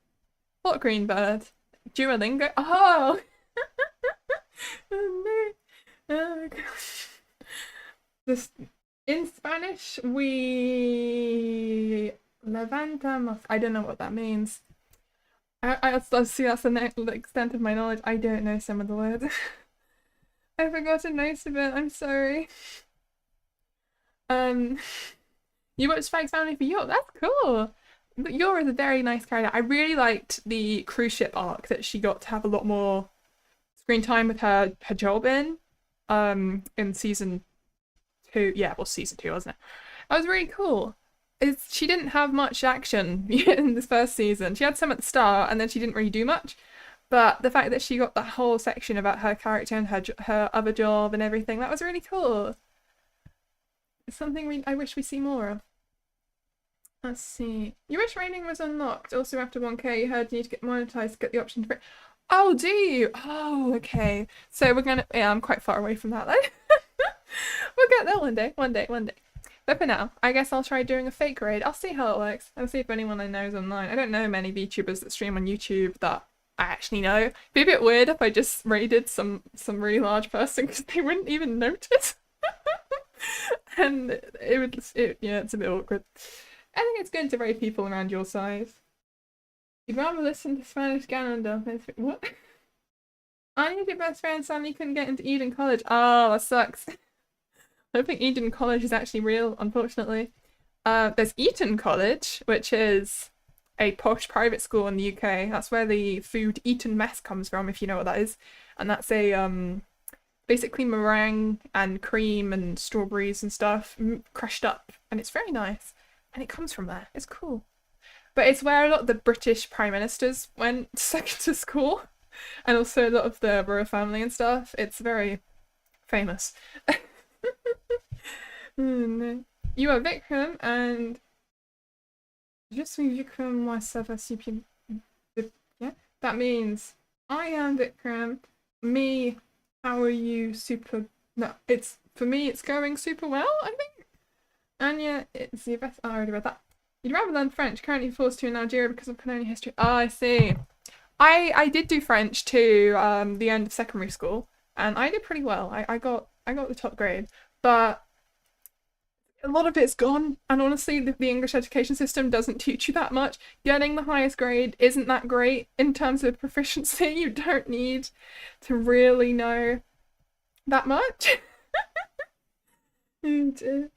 Speaker 1: What green bird? Duolingo? Oh! Oh no. Oh my gosh. In Spanish, we levantamos. I don't know what that means. I see that's the extent of my knowledge. I don't know some of the words. I forgot most of it. I'm sorry. You watched Spike's Family for York. That's cool. But Yor is a very nice character. I really liked the cruise ship arc that she got to have a lot more screen time with her job in season 2. Yeah, it was season 2, wasn't it? That was really cool. She didn't have much action in this first season. She had some at the start, and then she didn't really do much. But the fact that she got that whole section about her character and her other job and everything, that was really cool. It's something I wish we see more of. Let's see. You wish rating was unlocked. Also, after 1K, you heard you need to get monetized to get the option to. Oh, do you? Oh, okay. So we're gonna. Yeah, I'm quite far away from that then. We'll get there one day. One day. One day. But for now, I guess I'll try doing a fake raid. I'll see how it works. I'll see if anyone I know is online. I don't know many VTubers that stream on YouTube that I actually know. It'd be a bit weird if I just raided some really large person because they wouldn't even notice. And yeah, it's a bit awkward. I think it's good to raid people around your size. You'd rather listen to Spanish Ganondorf. What? I need your best friend Sammy couldn't get into Eden College. Oh, that sucks. I don't think Eden College is actually real, unfortunately. There's Eton College, which is a posh private school in the UK. That's where the food Eton mess comes from, if you know what that is. And that's a basically meringue and cream and strawberries and stuff crushed up, and it's very nice. And it comes from there. It's cool. But it's where a lot of the British prime ministers went to school, and also a lot of the royal family and stuff. It's very famous. No. You are Vikram, and je suis Vikram, moi ça va super. Yeah, that means I am Vikram. Me, how are you? Super. No, it's for me. It's going super well, I think. Anya, it's the best. Oh, I already read that. You'd rather learn French. Currently forced to in Algeria because of colonial history. Oh, I see. I did do French to the end of secondary school, and I did pretty well. I got the top grade, but a lot of it's gone, and honestly the English education system doesn't teach you that much. Getting the highest grade isn't that great in terms of proficiency. You don't need to really know that much. And,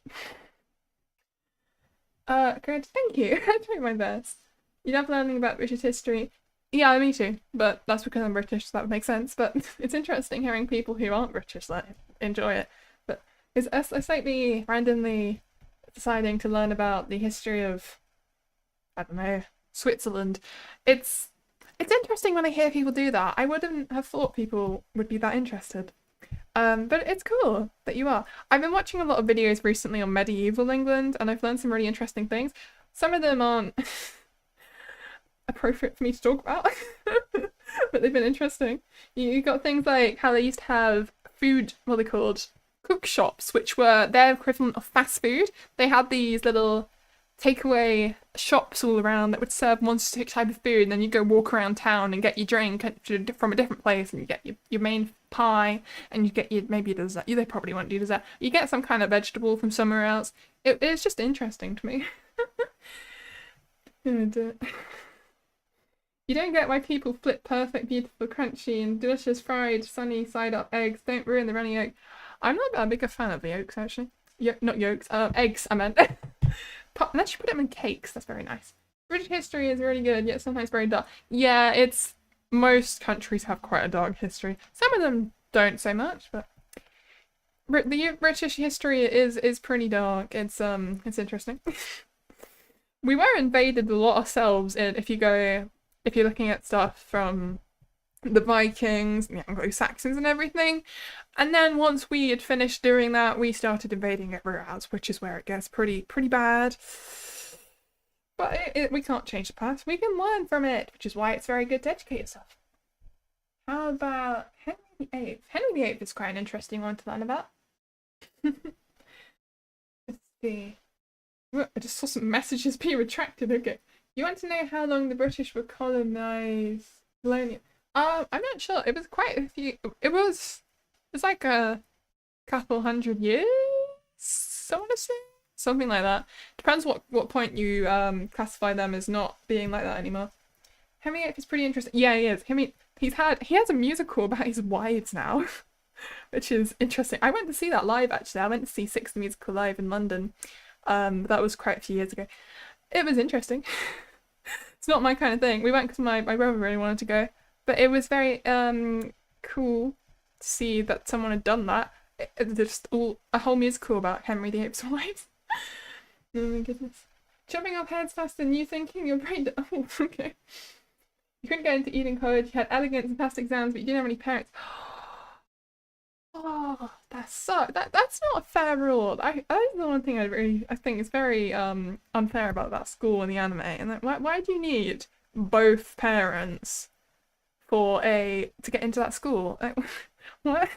Speaker 1: great, thank you. I tried my best. You love learning about British history. Yeah, me too, but that's because I'm British, so that would make sense. But it's interesting hearing people who aren't British that enjoy it. But it's like me randomly deciding to learn about the history of, I don't know, Switzerland. It's interesting when I hear people do that. I wouldn't have thought people would be that interested. But it's cool that you are. I've been watching a lot of videos recently on medieval England, and I've learned some really interesting things. Some of them aren't appropriate for me to talk about, but they've been interesting. You got things like how they used to have food, what are they called? Cook shops, which were their equivalent of fast food. They had these little takeaway shops all around that would serve one specific type of food, and then you go walk around town and get your drink from a different place, and you get your main pie, and you get maybe your dessert. They probably won't do dessert. You get some kind of vegetable from somewhere else. It's just interesting to me. You don't get why people flip perfect, beautiful, crunchy, and delicious fried, sunny side-up eggs. Don't ruin the runny yolk. I'm not a bigger fan of the yolks, actually. Not yolks, eggs, I meant. Unless you put them in cakes, that's very nice. British history is really good, yet sometimes very dark. Yeah, most countries have quite a dark history. Some of them don't so much, but the British history is pretty dark. It's interesting. We were invaded a lot ourselves. If you're looking at stuff from the Vikings, the Anglo-Saxons and everything. And then once we had finished doing that, we started invading everywhere else, which is where it gets pretty bad. But we can't change the past. We can learn from it, which is why it's very good to educate yourself. How about Henry VIII? Henry VIII is quite an interesting one to learn about. Let's see. I just saw some messages being retracted. Okay. You want to know how long the British were colonized? Colonial. I'm not sure. It was quite a few. It's like a couple hundred years, I want to say. Something like that. Depends what point you classify them as not being like that anymore. Henry VIII is pretty interesting. Yeah, he is. He has a musical about his wives now, which is interesting. I went to see that live actually. I went to see Six the Musical live in London. That was quite a few years ago. It was interesting. It's not my kind of thing. We went because my brother really wanted to go. But it was very cool to see that someone had done that. Just a whole musical about Henry VIII's wives. Oh my goodness. Chopping off heads faster than you thinking your brain. Oh, okay. You couldn't get into Eden College, you had elegance and passed exams, but you didn't have any parents. Oh, that's not a fair rule. That's the one thing I think is very unfair about that school and the anime. And like, why do you need both parents to get into that school? Like, what?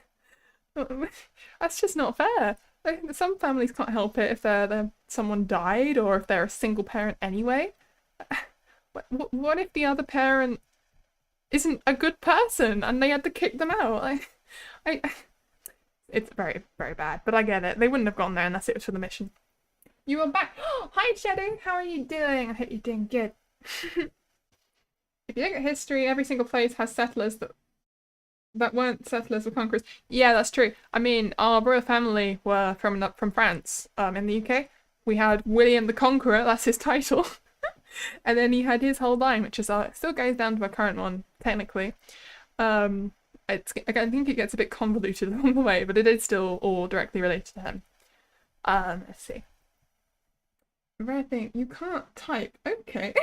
Speaker 1: That's just not fair. Like, some families can't help it if someone died or if they're a single parent anyway. What if the other parent isn't a good person and they had to kick them out? It's very, very bad, but I get it. They wouldn't have gone there unless it was for the mission. You are back. Hi, Shadow. How are you doing? I hope you're doing good. If you look at history, every single place has settlers that weren't settlers or conquerors. Yeah, that's true. I mean, our royal family were from France, in the UK. We had William the Conqueror. That's his title. And then he had his whole line, which is still goes down to our current one, technically. I think it gets a bit convoluted along the way, but it is still all directly related to him. Let's see. Rare thing, you can't type. Okay.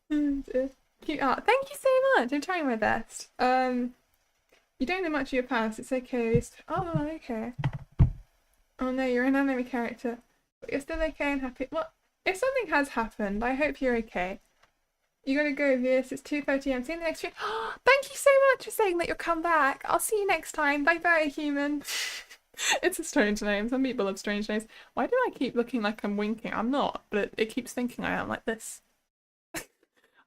Speaker 1: Cute art. Thank you so much. I'm trying my best. You don't know much of your past. It's okay. Oh, okay. Oh no, you're an anime character, but you're still okay and happy. Well, if something has happened, I hope you're okay. You gotta go, Vieus. It's 2:30 am. See you in the next stream. Oh, thank you so much for saying that you'll come back. I'll see you next time. Bye bye, human. It's a strange name. Some people have strange names. Why do I keep looking like I'm winking? I'm not, but it keeps thinking I am like this.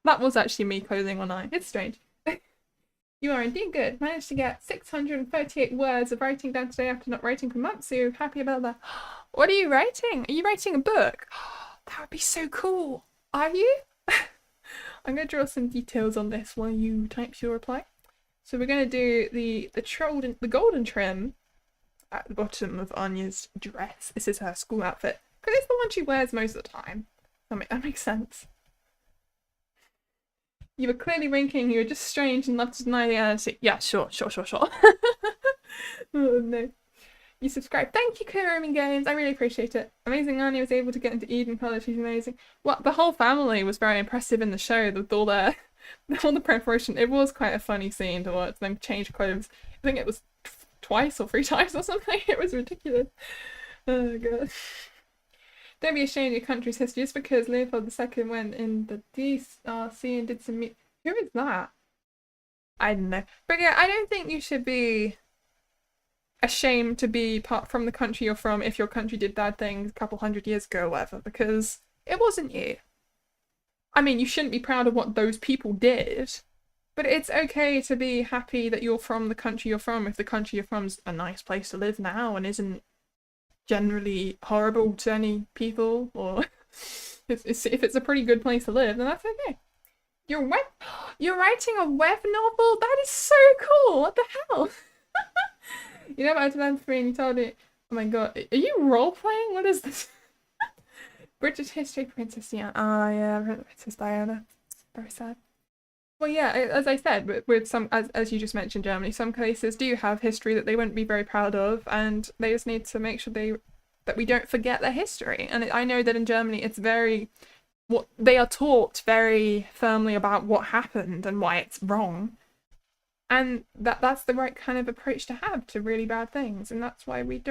Speaker 1: That was actually me closing one eye. It's strange. You are indeed good. Managed to get 638 words of writing down today after not writing for months, so happy about that. What are you writing? Are you writing a book? That would be so cool. Are you? I'm going to draw some details on this while you type your reply. So we're going to do the golden trim at the bottom of Anya's dress. This is her school outfit, because it's the one she wears most of the time. That makes sense. You were clearly winking, you were just strange and loved to deny the reality. Yeah, sure. Oh no. You subscribed. Thank you, Kurumi Games. I really appreciate it. Amazing Anya was able to get into Eden College. She's amazing. Well, the whole family was very impressive in the show with all the preparation. It was quite a funny scene to watch them change clothes. I think it was twice or 3 times or something. It was ridiculous. Oh god. Don't be ashamed of your country's history just because Leopold II went in the DRC and did some Who is that? I don't know. But yeah, I don't think you should be ashamed to be from the country you're from if your country did bad things a couple 100 years ago or whatever, because it wasn't you. I mean, you shouldn't be proud of what those people did, but it's okay to be happy that you're from the country you're from if the country you're from's a nice place to live now and isn't generally horrible to any people, or if it's a pretty good place to live, then that's okay. You're writing a web novel? That is so cool! What the hell? You know, I planned for me and you told me, oh my god, are you role-playing? What is this? British history, Princess Diana. Oh yeah, Princess Diana. Very sad. Well yeah, as I said, with some, as you just mentioned, Germany, some places do have history that they wouldn't be very proud of, and they just need to make sure that we don't forget their history. And I know that in Germany it's they are taught very firmly about what happened and why it's wrong. And that's the right kind of approach to have to really bad things, and that's why we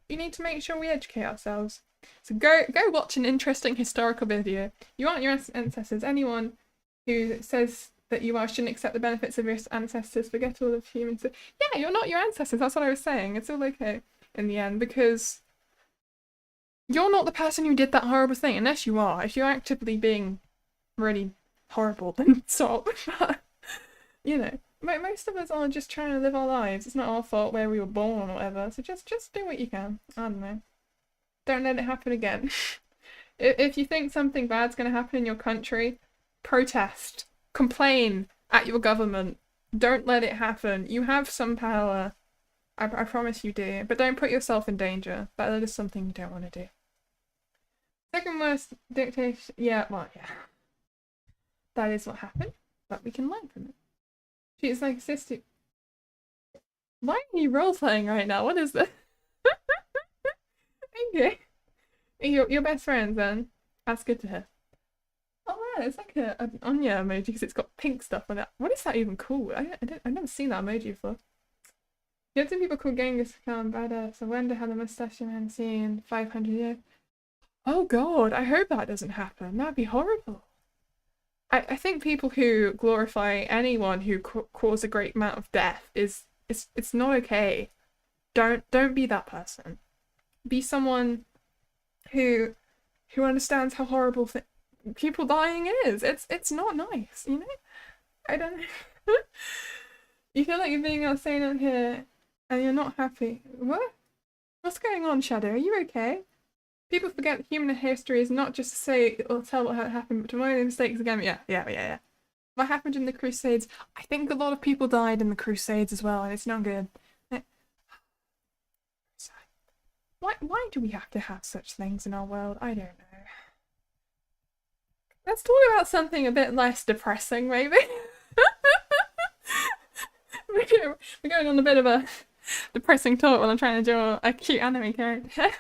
Speaker 1: need to make sure we educate ourselves. So go watch an interesting historical video. You aren't your ancestors. Anyone who says that you shouldn't accept the benefits of your ancestors, forget all of humans. Yeah, you're not your ancestors, that's what I was saying. It's all okay in the end, because you're not the person who did that horrible thing, unless you are. If you're actively being really horrible, then stop. You know. Most of us are just trying to live our lives. It's not our fault where we were born or whatever. So just do what you can. I don't know. Don't let it happen again. If you think something bad's going to happen in your country, protest. Complain at your government. Don't let it happen. You have some power. I promise you do. But don't put yourself in danger. That is something you don't want to do. Second worst dictatorship. Yeah, well, yeah. That is what happened. But we can learn from it. She's like, sister. Why are you role-playing right now? What is this? Okay. You're best friends then. That's good to hear. Oh it's like an Anya emoji because it's got pink stuff on it. What is that even called? I've never seen that emoji before. You have some people called Genghis Khan badass. I wonder how the mustache man seen in 500 years. Oh god, I hope that doesn't happen. That'd be horrible. I think people who glorify anyone who cause a great amount of death it's not okay. Don't be that person. Be someone who understands how horrible people dying is. It's not nice, you know? I don't know. You feel like you're being insane out here and you're not happy. What? What's going on, Shadow? Are you okay? People forget that human history is not just to say or tell what happened, but to learn the mistakes again. Yeah. What happened in the Crusades? I think a lot of people died in the Crusades as well, and it's not good. Why do we have to have such things in our world? I don't know. Let's talk about something a bit less depressing, maybe. We're going on a bit of a depressing talk while I'm trying to draw a cute anime character.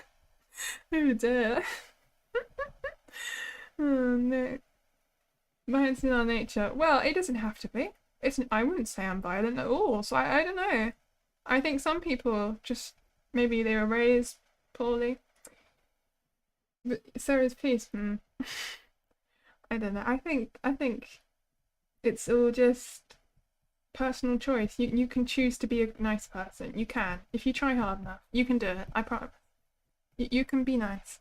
Speaker 1: Oh dear. Oh no. Violence in our nature. Well, it doesn't have to be. I wouldn't say I'm violent at all, so I don't know. I think some people just, maybe they were raised poorly. But so is peace. I don't know. I think it's all just personal choice. You can choose to be a nice person. You can. If you try hard enough, you can do it. I promise. You can be nice.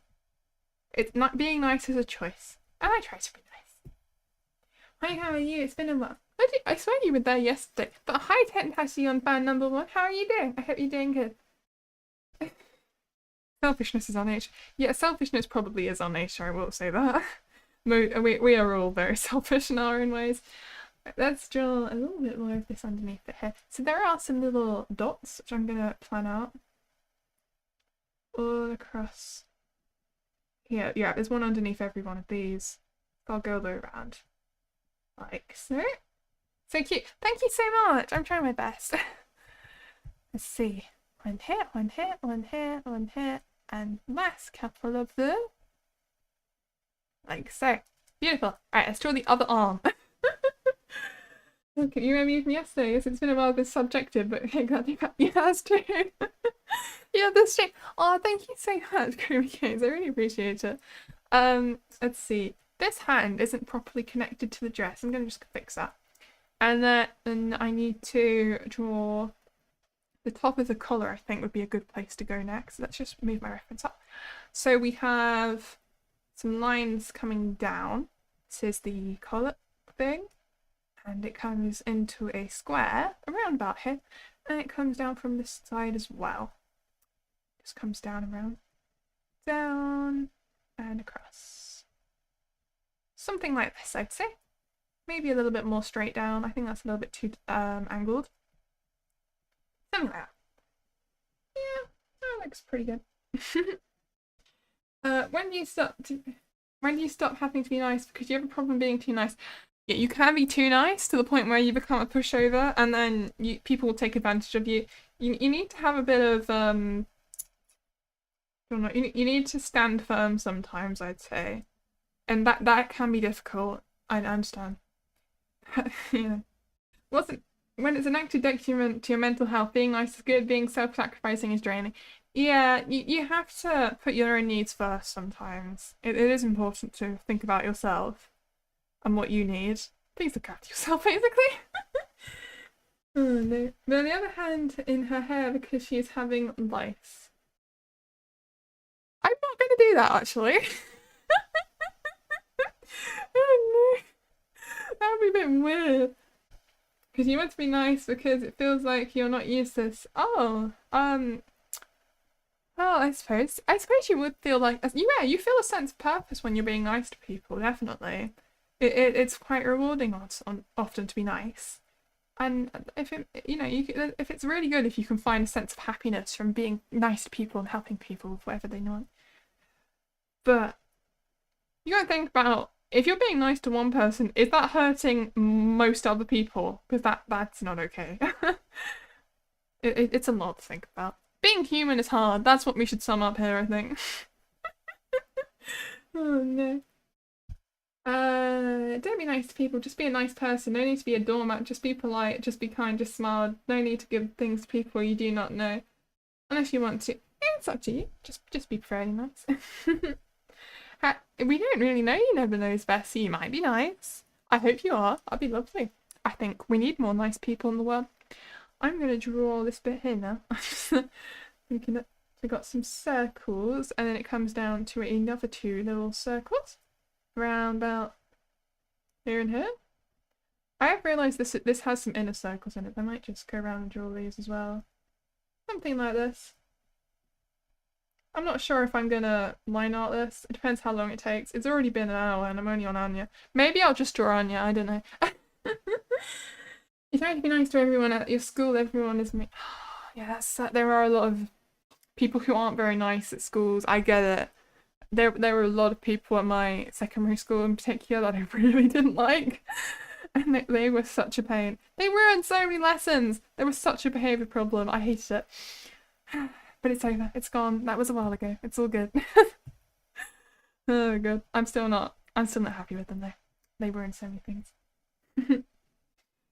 Speaker 1: It's not being nice is a choice. And I try to be nice. Hi, how are you? It's been a while. I swear you were there yesterday. But hi, Tentashi on fan number 1. How are you doing? I hope you're doing good. Selfishness is our nature. Yeah, selfishness probably is our nature, I will say that. We are all very selfish in our own ways. Let's draw a little bit more of this underneath the hair. So there are some little dots, which I'm going to plan out. All across here. Yeah, there's one underneath every one of these. I'll go all the way around. Like so. So cute. Thank you so much. I'm trying my best. Let's see. One here, one here, one here, one here, and last couple of them. Like so. Beautiful. Alright, let's draw the other arm. Okay, you remember me from yesterday? Yes, it's been a while, this subjective, but okay, glad you got. Yeah, that's true. Yeah, that's true. Oh, thank you so much, Creamy Games. I really appreciate it. Let's see. This hand isn't properly connected to the dress. I'm gonna just fix that. And then I need to draw the top of the collar, I think would be a good place to go next. Let's just move my reference up. So we have some lines coming down. This is the collar thing. And it comes into a square around about here. And it comes down from this side as well. Just comes down around. Down and across. Something like this, I'd say. Maybe a little bit more straight down. I think that's a little bit too angled. Something like that. Yeah, that looks pretty good. When do you stop having to be nice because you have a problem being too nice? Yeah, you can be too nice to the point where you become a pushover, and then people will take advantage of you. You need to have a bit of I don't know. You need to stand firm sometimes, I'd say, and that can be difficult. I understand. Yeah. When it's an active detriment to your mental health, being nice is good, being self-sacrificing is draining. Yeah, you have to put your own needs first sometimes. It is important to think about yourself and what you need. Please look after yourself, basically. Oh no. But on the other hand, in her hair, because she is having lice. I'm not going to do that, actually. Oh no. That would be a bit weird. Because you want to be nice because it feels like you're not useless. Oh, well, I suppose you would feel like, yeah, you feel a sense of purpose when you're being nice to people, definitely. It's quite rewarding often to be nice. And if if it's really good if you can find a sense of happiness from being nice to people and helping people with whatever they want. But you gotta think about, if you're being nice to one person, is that hurting most other people? Because that's not okay. It's a lot to think about. Being human is hard. That's what we should sum up here, I think. Oh no. Don't be nice to people, just be a nice person. No need to be a doormat, just be polite, just be kind, just smile. No need to give things to people you do not know. Unless you want to. It's up to you. Just be fairly nice. We don't really know, you never knows best, so you might be nice. I hope you are. That'd be lovely. I think we need more nice people in the world. I'm gonna draw this bit here now. I'm just thinking that we got some circles, and then it comes down to another two little circles around about here and here. I have realised this has some inner circles in it. I might just go around and draw these as well. Something like this. I'm not sure if I'm gonna line art this. It depends how long it takes. It's already been an hour and I'm only on Anya. Maybe I'll just draw Anya, I don't know. You're trying to be nice to everyone at your school, everyone is me. Yeah, there are a lot of people who aren't very nice at schools. I get it. There were a lot of people at my secondary school in particular that I really didn't like. And they were such a pain. They ruined so many lessons. There was such a behaviour problem. I hated it. But it's over. It's gone. That was a while ago. It's all good. Oh god. I'm still not happy with them though. They ruined so many things.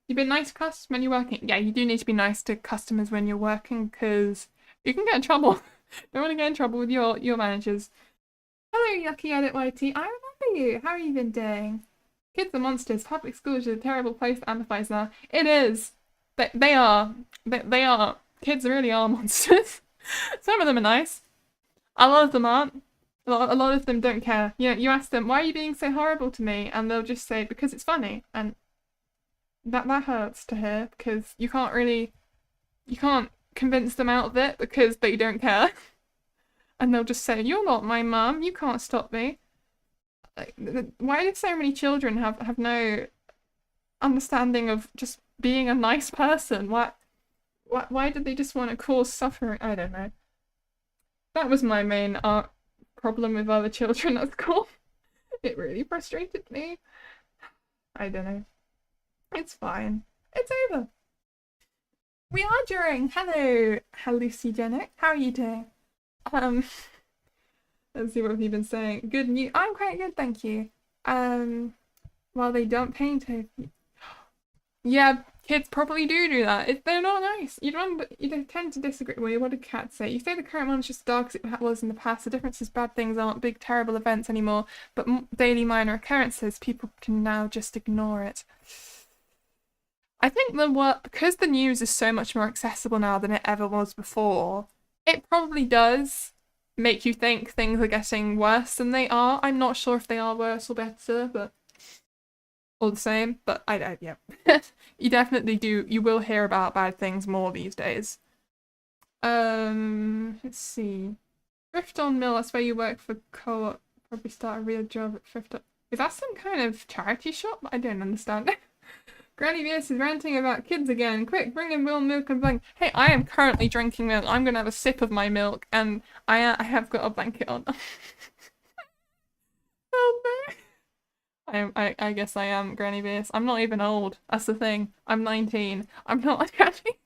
Speaker 1: You've been nice to customers when you're working. Yeah, you do need to be nice to customers when you're working because you can get in trouble. Don't want to get in trouble with your managers. Hello, Yucky Edit YT. I remember you. How have you been doing? Kids are monsters. Public schools are a terrible place that amplifies now. It is. They are. They are. Kids really are monsters. Some of them are nice. A lot of them aren't. A lot of them don't care. You know, you ask them, why are you being so horrible to me? And they'll just say, because it's funny. And that hurts to hear because you can't convince them out of it because they don't care. And they'll just say, you're not my mum, you can't stop me. Like, why do so many children have no understanding of just being a nice person? Why did they just want to cause suffering? I don't know. That was my main problem with other children at school. It really frustrated me. I don't know. It's fine. It's over. We are during. Hello, hallucinogenic. How are you doing? Let's see, what have you been saying? Good news. I'm quite good, thank you. Well, they don't paint it. Yeah, kids probably do that. They're not nice. You tend to disagree. Wait, what did Kat say? You say the current one's just dark as it was in the past. The difference is bad things aren't big, terrible events anymore, but daily minor occurrences. People can now just ignore it. I think because the news is so much more accessible now than it ever was before, it probably does make you think things are getting worse than they are. I'm not sure if they are worse or better, but all the same. But yeah. You definitely do. You will hear about bad things more these days. Let's see. Thrift on Mill, that's where you work for co-op. Probably start a real job at Thrift on. Is that some kind of charity shop? I don't understand. Granny Vieus is ranting about kids again. Quick, bring in Will milk and blanket. Hey, I am currently drinking milk. I'm gonna have a sip of my milk, and I have got a blanket on. Oh no. I guess I am Granny Vieus. I'm not even old. That's the thing. I'm 19. I'm not a granny.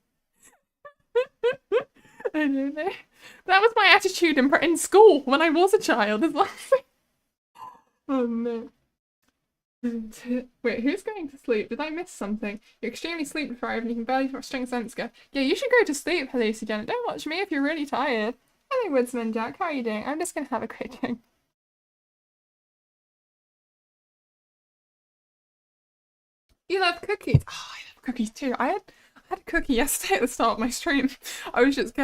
Speaker 1: I don't know. That was my attitude in school when I was a child as well. Oh no. Wait, who's going to sleep? Did I miss something? You're extremely sleep deprived and you can barely string a sentence go. Yeah, you should go to sleep, hallucinogenic. Don't watch me if you're really tired. Hello, Woodsman Jack. How are you doing? I'm just gonna have a quick drink. You love cookies? Oh, I love cookies too. I had a cookie yesterday at the start of my stream. I was just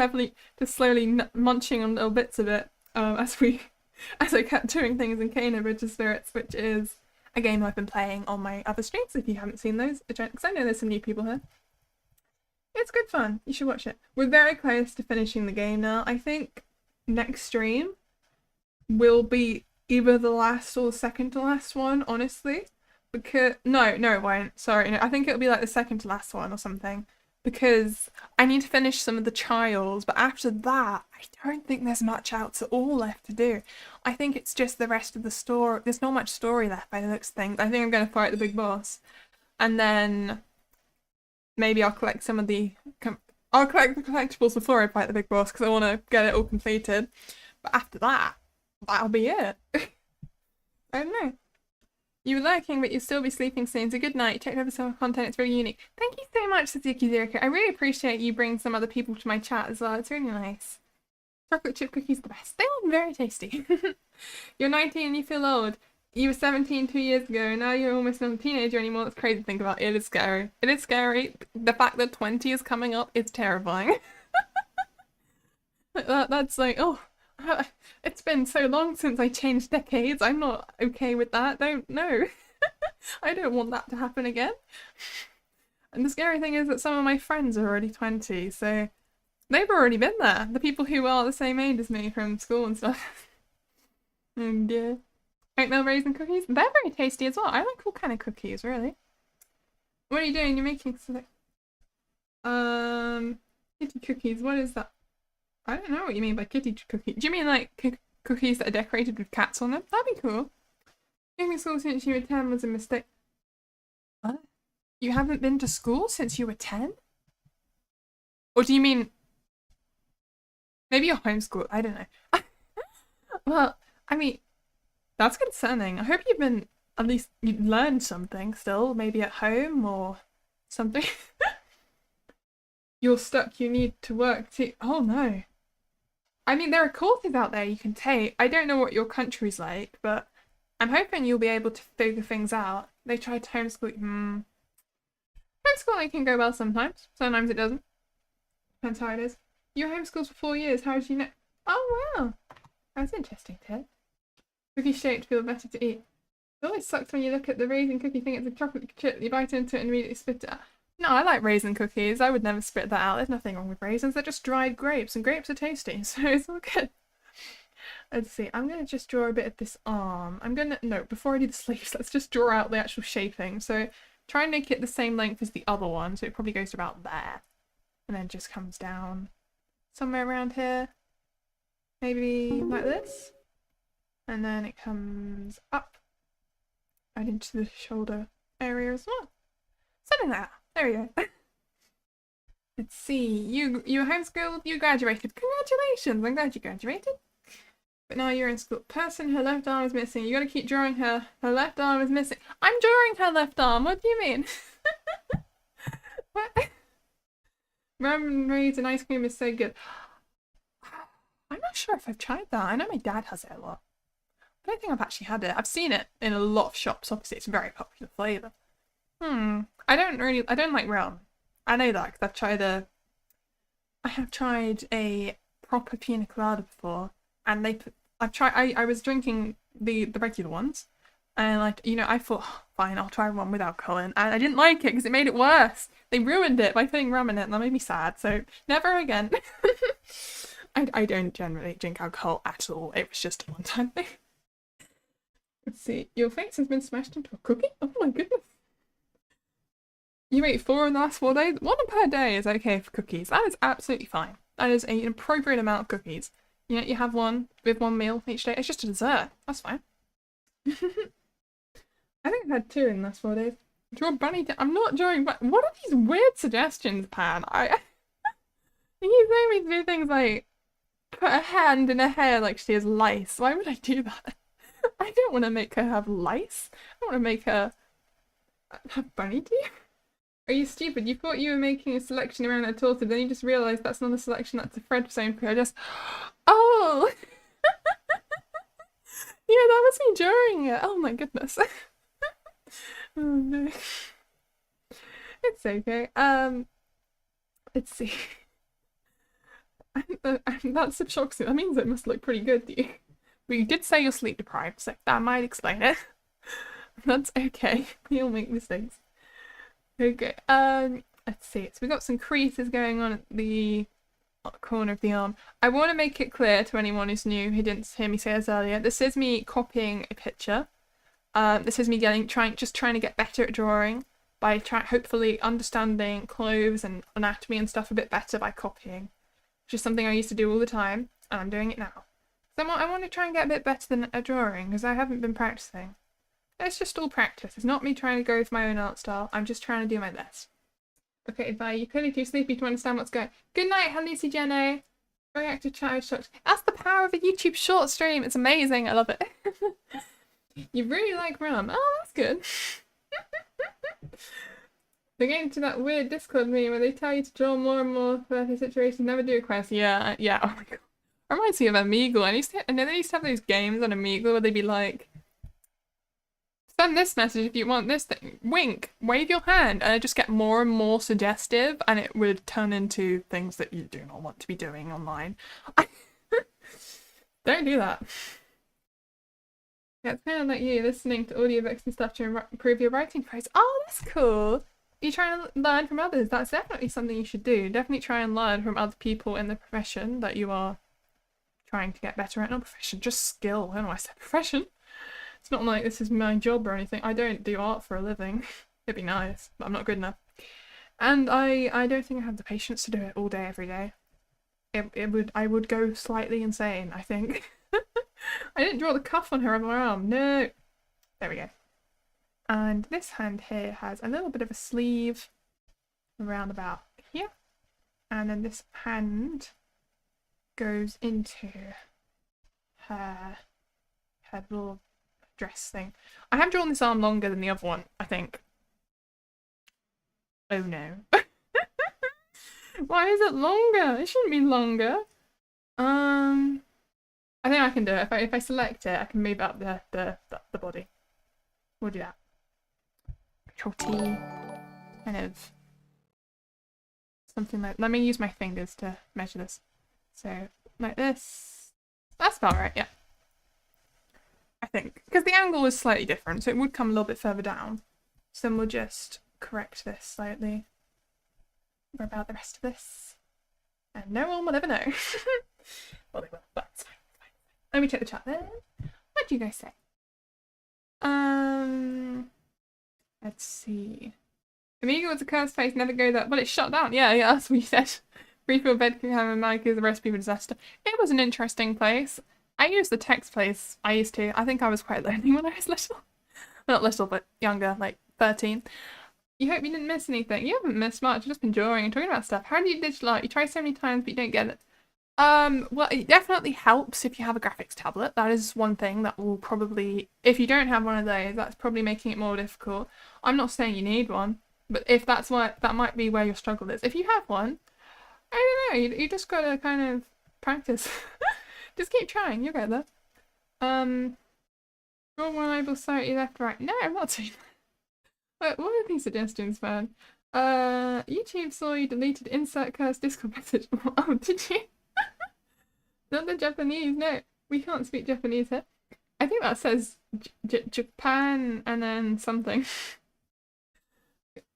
Speaker 1: slowly munching on little bits of it as I kept doing things in Kena Bridge of Spirits, which is a game I've been playing on my other streams if you haven't seen those, because I know there's some new people here. It's good fun. You should watch it. We're very close to finishing the game now. I think next stream will be either the last or the second to last one, honestly. Because no, it won't. Sorry, no, I think it'll be like the second to last one or something. Because I need to finish some of the trials, but after that, I don't think there's much else at all left to do. I think it's just the rest of the story. There's not much story left by the looks of things. I think I'm going to fight the big boss. And then maybe I'll collect some of the... I'll collect the collectibles before I fight the big boss because I want to get it all completed. But after that, that'll be it. I don't know. You were lurking, but you'll still be sleeping soon, so good night. Check over some content, it's very unique. Thank you so much, Suzuki Zeriko. I really appreciate you bringing some other people to my chat as well. It's really nice. Chocolate chip cookies are the best. They are very tasty. You're 19 and you feel old. You were 17 2 years ago, and now you're almost not a teenager anymore. That's crazy to think about. It is scary. It is scary. The fact that 20 is coming up is terrifying. That's like, oh, it's been so long since I changed decades. I'm not okay with that. No. I don't want that to happen again. And the scary thing is that some of my friends are already 20, so they've already been there. The people who are the same age as me from school and stuff. And yeah. Oatmeal raisin cookies? They're very tasty as well. I like all kind of cookies, really. What are you doing? You're making kitty cookies. What is that? I don't know what you mean by kitty cookies. Do you mean like cookies that are decorated with cats on them? That'd be cool. Going to school since you were 10 was a mistake. What? You haven't been to school since you were 10? Or do you mean... Maybe you're homeschooled. I don't know. Well, I mean, that's concerning. I hope you've been... At least you've learned something still. Maybe at home or something. You're stuck. You need to work too. Oh no. I mean, there are courses out there you can take. I don't know what your country's like, but I'm hoping you'll be able to figure things out. They tried to homeschool. Homeschooling can go well sometimes. Sometimes it doesn't. Depends how it is. You were homeschooled for 4 years. How did you know? Oh wow. That's interesting, Ted. Cookie shaped feel better to eat. It always sucks when you look at the raisin cookie thing. It's a chocolate chip. You bite into it and immediately spit it out. No, I like raisin cookies. I would never spit that out. There's nothing wrong with raisins. They're just dried grapes, and grapes are tasty, so it's all good. Let's see. I'm going to just draw a bit of this arm. No, before I do the sleeves, let's just draw out the actual shaping. So try and make it the same length as the other one, so it probably goes to about there. And then just comes down somewhere around here. Maybe like this. And then it comes up and into the shoulder area as well. Something like that. There we go. Let's see. You were homeschooled, you graduated. Congratulations! I'm glad you graduated. But now you're in school. Person, her left arm is missing. You gotta keep drawing her. Her left arm is missing. I'm drawing her left arm. What do you mean? What? Ramen raisin ice cream is so good. I'm not sure if I've tried that. I know my dad has it a lot. I don't think I've actually had it. I've seen it in a lot of shops. Obviously, it's a very popular flavour. I don't like ramen. I know that because I have tried a proper pina colada before, and I was drinking the regular ones, and I thought, oh, fine, I'll try one with alcohol in, and I didn't like it because it made it worse. They ruined it by putting rum in it, and that made me sad, so never again. I don't generally drink alcohol at all. It was just a one-time thing. Let's see. Your face has been smashed into a cookie? Oh my goodness. You ate 4 in the last 4 days? 1 per day is okay for cookies. That is absolutely fine. That is an appropriate amount of cookies. You have one with 1 meal each day. It's just a dessert. That's fine. I think I've had 2 in the last 4 days. Draw bunny. I'm not drawing. What are these weird suggestions, Pan? You say me to do things like put a hand in her hair like she has lice. Why would I do that? I don't want to make her have lice. I don't want to make her have bunny teeth. Are you stupid? You thought you were making a selection around her torso, then you just realised that's not a selection, that's a Fred zone for her. Oh! Yeah, that was me drawing it. Oh my goodness. Oh no. It's okay. Let's see. That's a shock. That means it must look pretty good to you. But you did say you're sleep deprived, so that might explain it. That's okay. We all make mistakes. Okay, let's see. So we've got some creases going on at the corner of the arm. I want to make it clear to anyone who's new who didn't hear me say this earlier. This is me copying a picture. This is me trying to get better at drawing by hopefully understanding clothes and anatomy and stuff a bit better by copying, which is something I used to do all the time, and I'm doing it now. So I want to try and get a bit better at drawing because I haven't been practicing. It's just all practice. It's not me trying to go with my own art style. I'm just trying to do my best. Okay, bye. You're clearly too sleepy to understand what's going on. Good night, Halisi Jenny. Very active chat. That's the power of a YouTube short stream. It's amazing. I love it. You really like rum. Oh, that's good. They're getting to that weird Discord meme where they tell you to draw more and more for the situation, never do a quest. Yeah, yeah. Oh my god. It reminds me of Omegle. I know they used to have those games on Omegle where they'd be like, send this message if you want this thing. Wink, wave your hand, and it just get more and more suggestive, and it would turn into things that you do not want to be doing online. Don't do that. Yeah, it's kind of like you listening to audiobooks and stuff to improve your writing prose. Oh, that's cool. You try and learn from others. That's definitely something you should do. Definitely try and learn from other people in the profession that you are trying to get better at. Not profession, just skill. I don't know why I said profession. It's not like this is my job or anything. I don't do art for a living. It'd be nice, but I'm not good enough. And I don't think I have the patience to do it all day, every day. I would go slightly insane, I think. I didn't draw the cuff on her other arm. No. There we go. And this hand here has a little bit of a sleeve around about here. And then this hand goes into her little dress thing. I have drawn this arm longer than the other one, I think. Oh no. Why is it longer? It shouldn't be longer. I think I can do it. If I select it, I can move up the body. We'll do that. Control T. Kind of something like. Let me use my fingers to measure this. So like this. That's about right. Yeah. I think because the angle is slightly different, so it would come a little bit further down. So then we'll just correct this slightly. What about the rest of this? And no one will ever know. Well, they will, but it's fine. Let me check the chat then. What do you guys say? Let's see. Amiga was a cursed place, never go there. Well, it's shut down. Yeah, that's what you said. Refill bed can have a mic is a recipe for disaster. It was an interesting place. I used the text place. I used to. I think I was quite lonely when I was little. Well, not little, but younger, like 13. You hope you didn't miss anything. You haven't missed much. You've just been drawing and talking about stuff. How do you digital art? You try so many times, but you don't get it. Well, it definitely helps if you have a graphics tablet. That is one thing that will probably, if you don't have one of those, that's probably making it more difficult. I'm not saying you need one, but if that's what, that might be where your struggle is. If you have one, I don't know, you just gotta kind of practice. Just keep trying, you'll get there. Draw one eyeball slightly left, right. No, I'm not doing that. What are these suggestions, man? YouTube saw you deleted insert curse Discord message. Oh, did you? Not the Japanese, no. We can't speak Japanese here. I think that says Japan and then something.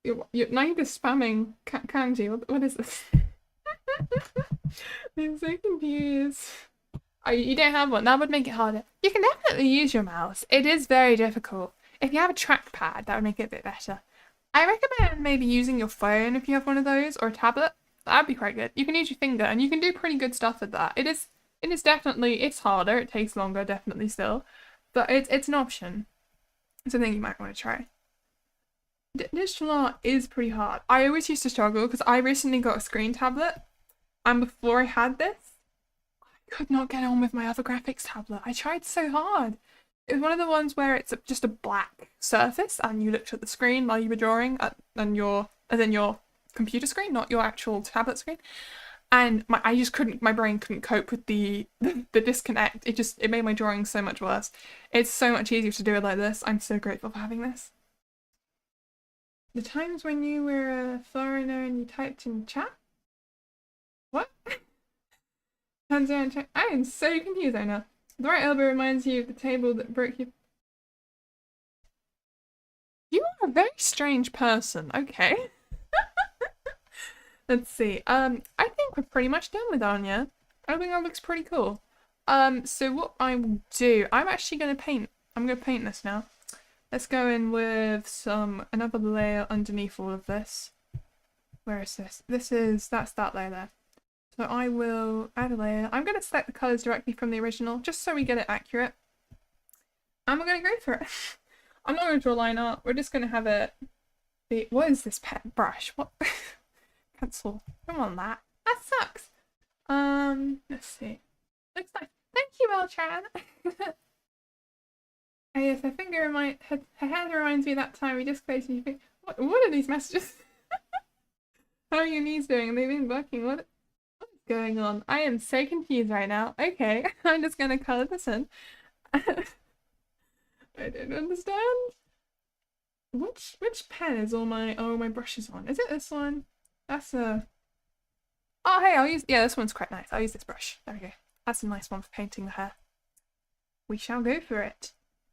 Speaker 1: You're now you're just spamming kanji. What is this? I'm so confused. Oh, you don't have one. That would make it harder. You can definitely use your mouse. It is very difficult. If you have a trackpad, that would make it a bit better. I recommend maybe using your phone if you have one of those, or a tablet. That'd be quite good. You can use your finger, and you can do pretty good stuff with that. It is definitely, it's harder. It takes longer, definitely still, but it's an option. It's something you might want to try. Digital art is pretty hard. I always used to struggle because I recently got a screen tablet, and before I had this, I could not get on with my other graphics tablet. I tried so hard. It was one of the ones where it's just a black surface, and you looked at the screen while you were drawing, and your computer screen, not your actual tablet screen. And I just couldn't, my brain couldn't cope with the disconnect. It made my drawing so much worse. It's so much easier to do it like this. I'm so grateful for having this. The times when you were a foreigner and you typed in chat? What? Hands down chat. I am so confused right now. The right elbow reminds you of the table that broke you. You are a very strange person. Okay. Let's see. I think we're pretty much done with Anya. I think that looks pretty cool. So what I will do, I'm actually gonna paint. I'm gonna paint this now. Let's go in with another layer underneath all of this. Where is this? That's that layer there. So I will add a layer. I'm gonna select the colours directly from the original, just so we get it accurate. And we're gonna go for it. I'm not gonna draw line art. We're just gonna have it be. What is this pet brush? What? Pencil. Come on, that sucks. Let's see. Looks nice. Thank you, Eltran. Oh yes, her finger her hand reminds me of that time we just closed your finger. What are these messages? How are your knees doing? They've been working. What is going on? I am so confused right now. Okay, I'm just gonna color this in. I don't understand. Which pen is all my brushes on? Is it this one? That's a Oh hey, this one's quite nice. I'll use this brush. There we go. That's a nice one for painting the hair. We shall go for it.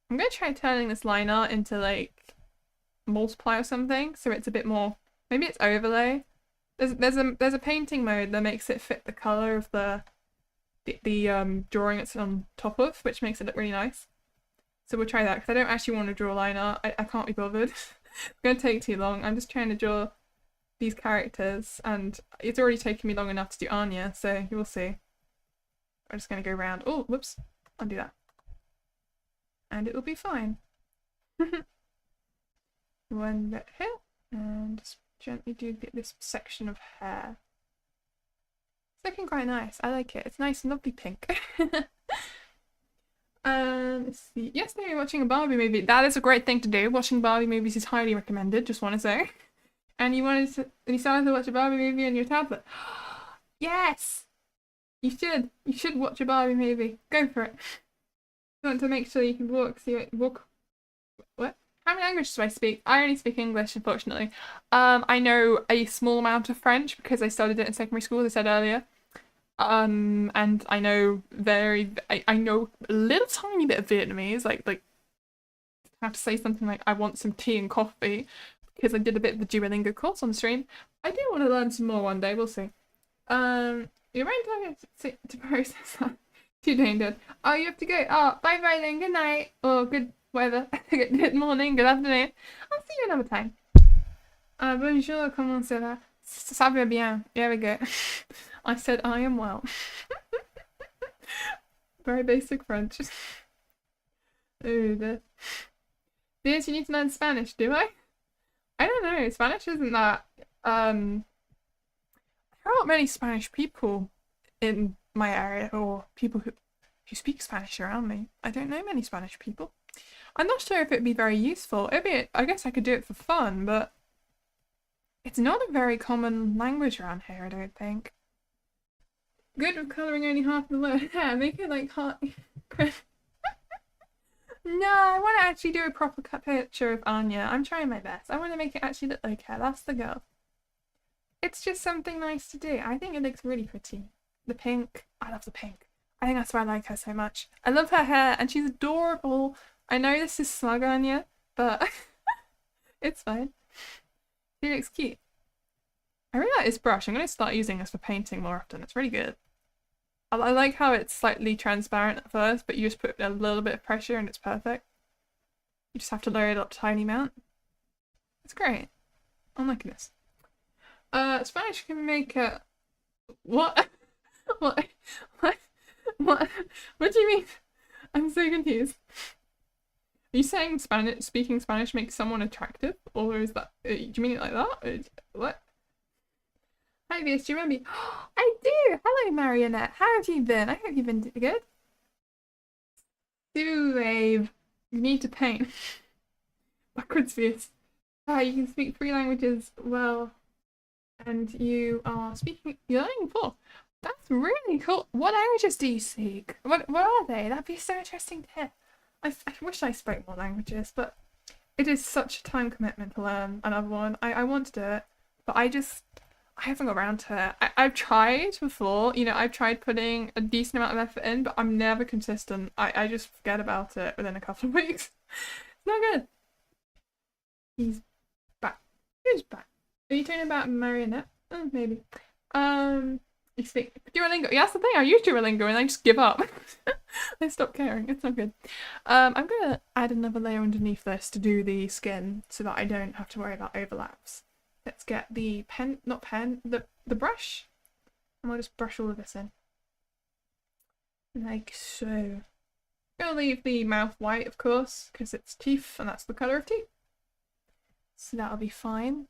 Speaker 1: I'm gonna try turning this line art into like multiply or something, so it's a bit more. Maybe it's overlay. There's a painting mode that makes it fit the color of the drawing it's on top of, which makes it look really nice. So we'll try that because I don't actually want to draw line art. I can't be bothered. It's gonna take too long. I'm just trying to draw these characters, and it's already taken me long enough to do Anya, so you will see. I'm just gonna go around. Oh, whoops! Undo that, and it will be fine. One bit here, and just gently do this section of hair. It's looking quite nice. I like it. It's nice and lovely pink. Let's see. Yesterday we were watching a Barbie movie. That is a great thing to do. Watching Barbie movies is highly recommended, just want to say. And you started to watch a Barbie movie on your tablet. Yes! You should. You should watch a Barbie movie. Go for it. You want to make sure you can walk. What? How many languages do I speak? I only speak English, unfortunately. I know a small amount of French because I studied it in secondary school, as I said earlier. And I know I know a little tiny bit of Vietnamese, like I have to say something like I want some tea and coffee because I did a bit of the Duolingo course on the stream. I do want to learn some more one day, we'll see. You're right to process that. Too dangerous. Oh, you have to go. Oh, bye bye then, good night. Or good whatever. Good morning, good afternoon. I'll see you another time. Bonjour, comment ça va? Ça va bien. There we go. I said I am well. Very basic French. Oh, Vieus, you need to learn Spanish, do I? I don't know. Spanish isn't that. There aren't many Spanish people in my area, or people who speak Spanish around me. I don't know many Spanish people. I'm not sure if it'd be very useful. I guess I could do it for fun, but it's not a very common language around here, I don't think. Good with colouring only half the word. Yeah, make it like heart. No, I want to actually do a proper cut picture of Anya. I'm trying my best. I want to make it actually look like her. That's the goal. It's just something nice to do. I think it looks really pretty. The pink. I love the pink. I think that's why I like her so much. I love her hair and she's adorable. I know this is smug Anya, but it's fine. She looks cute. I really like this brush. I'm going to start using this for painting more often. It's really good. I like how it's slightly transparent at first, but you just put a little bit of pressure and it's perfect. You just have to lower it up a tiny amount. It's great. I'm liking this. Spanish can make a... What? What? What do you mean? I'm so confused. Are you saying speaking Spanish makes someone attractive? Or is that... do you mean it like that? What? Hi Vieus, do you remember me? I do! Hello Marionette, how have you been? I hope you've been good. Do wave. You need to paint. Backwards Vieus. You can speak 3 languages well. And you're learning 4. That's really cool. What languages do you speak? What are they? That'd be so interesting to hear. I wish I spoke more languages, but it is such a time commitment to learn another one. I want to do it, but I haven't got around to it. I've tried before, you know, I've tried putting a decent amount of effort in, but I'm never consistent. I just forget about it within a couple of weeks. It's not good. He's back. Who's back? Are you talking about Marionette? Oh, maybe. You speak Duolingo. Yeah, that's the thing. I use Duolingo and I just give up. I stop caring. It's not good. I'm gonna add another layer underneath this to do the skin so that I don't have to worry about overlaps. Let's get the the brush. And we'll just brush all of this in. Like so. I'm gonna leave the mouth white, of course, because it's teeth and that's the colour of teeth. So that'll be fine.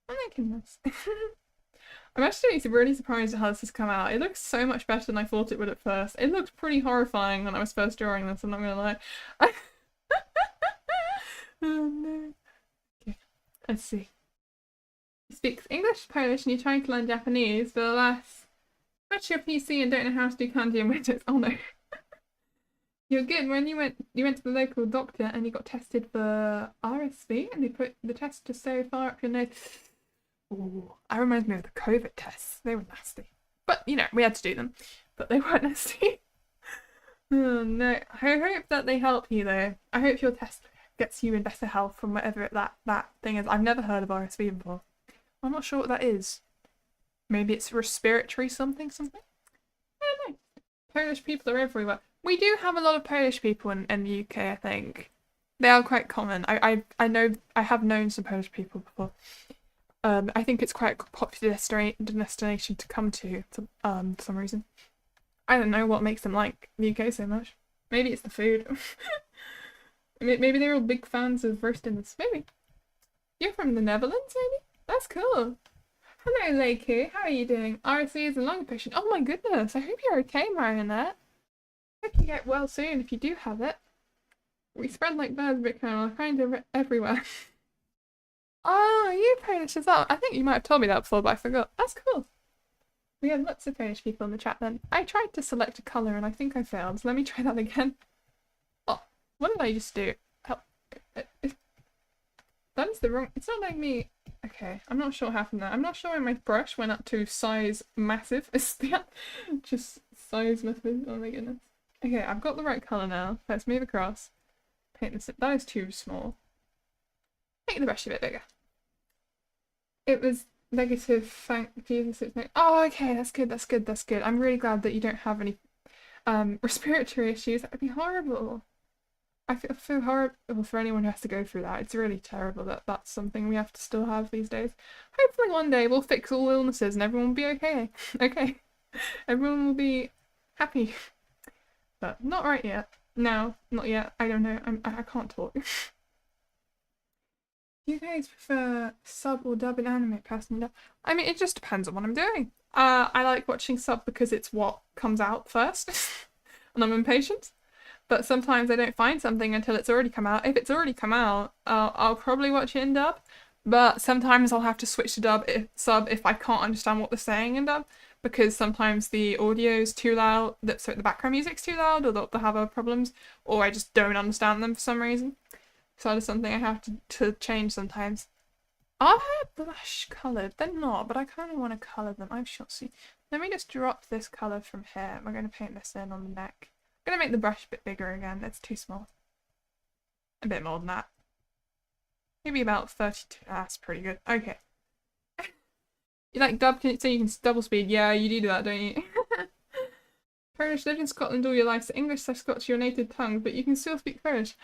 Speaker 1: I'm liking this. I'm actually really surprised at how this has come out. It looks so much better than I thought it would at first. It looked pretty horrifying when I was first drawing this, I'm not gonna lie. Oh no. Okay, let's see. You speak English, Polish, and you're trying to learn Japanese, but alas, scratch your PC and don't know how to do kanji and Windows. Oh no. You're good. When you went to the local doctor and you got tested for RSV and they put the test just so far up your nose. Ooh, that reminds me of the COVID tests. They were nasty. But, you know, we had to do them. But they weren't nasty. Oh no. I hope that they help you though. I hope your test gets you in better health from whatever that thing is. I've never heard of RSV before. I'm not sure what that is. Maybe it's respiratory something? I don't know. Polish people are everywhere. We do have a lot of Polish people in the UK, I think. They are quite common. I know, I have known some Polish people before. I think it's quite a popular destination to come to for some reason. I don't know what makes them like the UK so much. Maybe it's the food. Maybe they're all big fans of roasting. Maybe. You're from the Netherlands, maybe? That's cool. Hello, Leiku. How are you doing? RSV is a lung patient. Oh my goodness. I hope you're okay, Marionette. Hope you get well soon if you do have it. We spread like birds, but kind of everywhere. Oh, you Polish as well. I think you might have told me that before, but I forgot. That's cool. We had lots of Polish people in the chat then. I tried to select a colour and I think I failed, so let me try that again. Oh, what did I just do? Oh, that is the wrong... It's not letting me... Okay, I'm not sure what happened there. I'm not sure when my brush went up to size massive. Is that just size massive? Oh my goodness. Okay, I've got the right colour now. Let's move across. Paint this. That is too small. Make the brush a bit bigger. It was negative, thank Jesus. Oh, okay, that's good, that's good, that's good. I'm really glad that you don't have any respiratory issues. That would be horrible. I feel horrible for anyone who has to go through that. It's really terrible that that's something we have to still have these days. Hopefully one day we'll fix all illnesses and everyone will be okay. Okay. Everyone will be happy. But not right yet. No, not yet. I don't know. I can't talk. Do you guys prefer sub or dub in anime, personally? I mean, it just depends on what I'm doing. I like watching sub because it's what comes out first. And I'm impatient. But sometimes I don't find something until it's already come out. If it's already come out, I'll probably watch it in dub. But sometimes I'll have to switch to sub if I can't understand what they're saying in dub. Because sometimes the audio's too loud, so the background music's too loud, or they'll have other problems, or I just don't understand them for some reason. So that is something I have to change sometimes. Are they blush coloured? They're not, but I kind of want to colour them. I shall see. Let me just drop this colour from here. We're going to paint this in on the neck. I'm going to make the brush a bit bigger again. That's too small. A bit more than that. Maybe about 32. That's pretty good. Okay. You like dub, so you can double speed? Yeah, you do that, don't you? Polish, lived in Scotland all your life, so English / Scots your native tongue, but you can still speak Polish.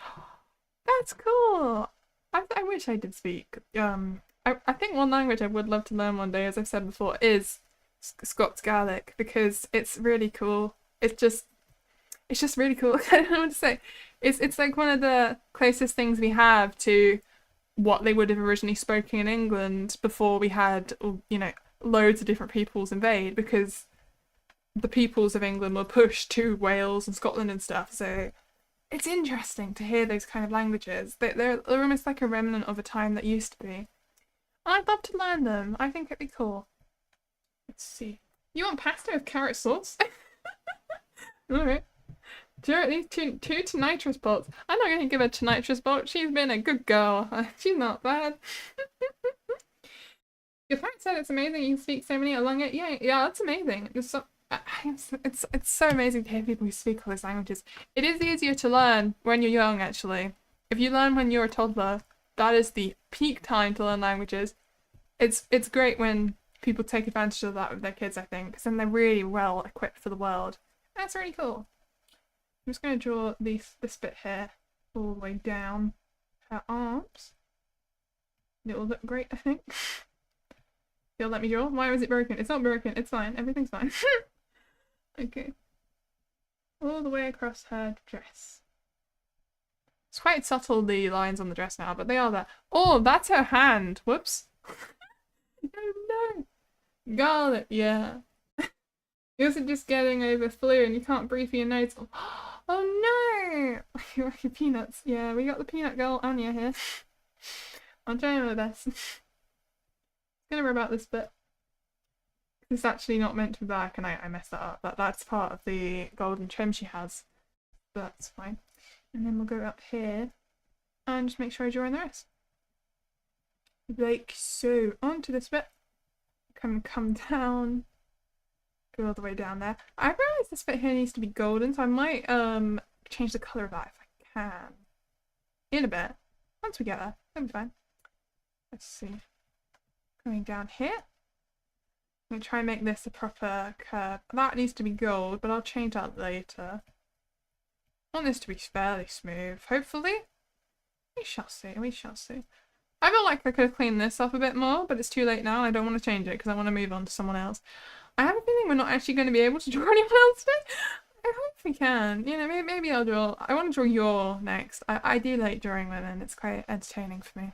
Speaker 1: That's cool! I wish I did speak. I think one language I would love to learn one day, as I've said before, is Scots Gaelic, because it's really cool. It's just really cool. I don't know what to say. It's like one of the closest things we have to what they would have originally spoken in England before we had, you know, loads of different peoples invade, because the peoples of England were pushed to Wales and Scotland and stuff. So it's interesting to hear those kind of languages. They're almost like a remnant of a time that used to be. I'd love to learn them. I think it'd be cool. Let's see. You want pasta with carrot sauce? Alright. At least two nitrous bolts. I'm not going to give her nitrous bolt. She's been a good girl. She's not bad. Your parents said it's amazing you speak so many along it. Yeah, that's amazing. It's so amazing to hear people who speak all those languages. It is easier to learn when you're young, actually. If you learn when you're a toddler, that is the peak time to learn languages. It's great when people take advantage of that with their kids, I think, because then they're really well equipped for the world. That's really cool. I'm just going to draw this bit here all the way down her arms. It will look great, I think. You'll let me draw? Why was it broken? It's not broken. It's fine. Everything's fine. Okay. All the way across her dress. It's quite subtle, the lines on the dress now, but they are there. Oh, that's her hand. Whoops. Oh no. Garlic, yeah. You're also just getting over flu and you can't breathe through your nose. Oh no! You're like peanuts. Yeah, we got the peanut girl Anya here. I'm trying my best. Gonna worry about this bit. It's actually not meant to be black and I messed that up. That's part of the golden trim she has. But that's fine. And then we'll go up here and just make sure I draw in the rest. Like so. Onto this bit. Come down. Go all the way down there. I realise this bit here needs to be golden, so I might change the colour of that if I can. In a bit. Once we get there. That'll be fine. Let's see. Going down here. I'm going to try and make this a proper curve. That needs to be gold, but I'll change that later. I want this to be fairly smooth, hopefully. We shall see, we shall see. I feel like I could have cleaned this up a bit more, but it's too late now. I don't want to change it because I want to move on to someone else. I have a feeling we're not actually going to be able to draw anyone else today. I hope we can. You know, maybe I'll draw. I want to draw Yor next. I do like drawing women. It's quite entertaining for me.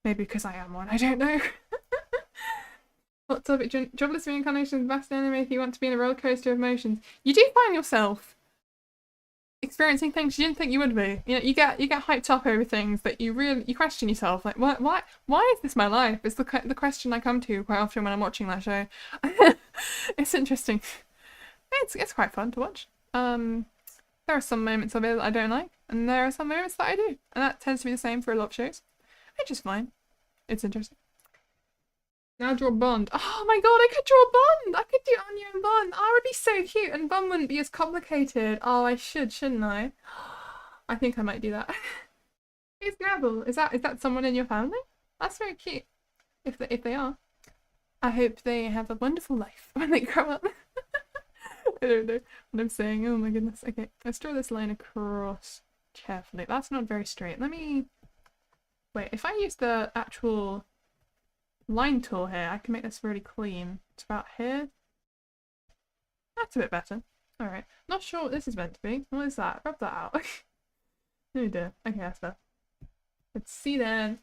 Speaker 1: Maybe because I am one. I don't know. Hot topic. Jobless reincarnation is best anime if you want to be in a roller coaster of emotions. You do find yourself experiencing things you didn't think you would be. You know, you get hyped up over things that you question yourself. Like, why is this my life? It's the question I come to quite often when I'm watching that show. It's interesting. It's quite fun to watch. There are some moments of it that I don't like, and there are some moments that I do, and that tends to be the same for a lot of shows. Which is fine. It's interesting. Now draw Bond. Oh my god, I could draw Bond! I could do Anya and Bond. Oh, it would be so cute, and Bond wouldn't be as complicated. Oh, I shouldn't I? I think I might do that. Who's Neville? Is that someone in your family? That's very cute. If they are. I hope they have a wonderful life when they grow up. I don't know what I'm saying. Oh my goodness. Okay, let's draw this line across carefully. That's not very straight. Let me... Wait, if I use the actual line tool here, I can make this really clean. It's about here. That's a bit better. Alright. Not sure what this is meant to be. What is that? Rub that out. Oh dear. Okay, that's better. Let's see then.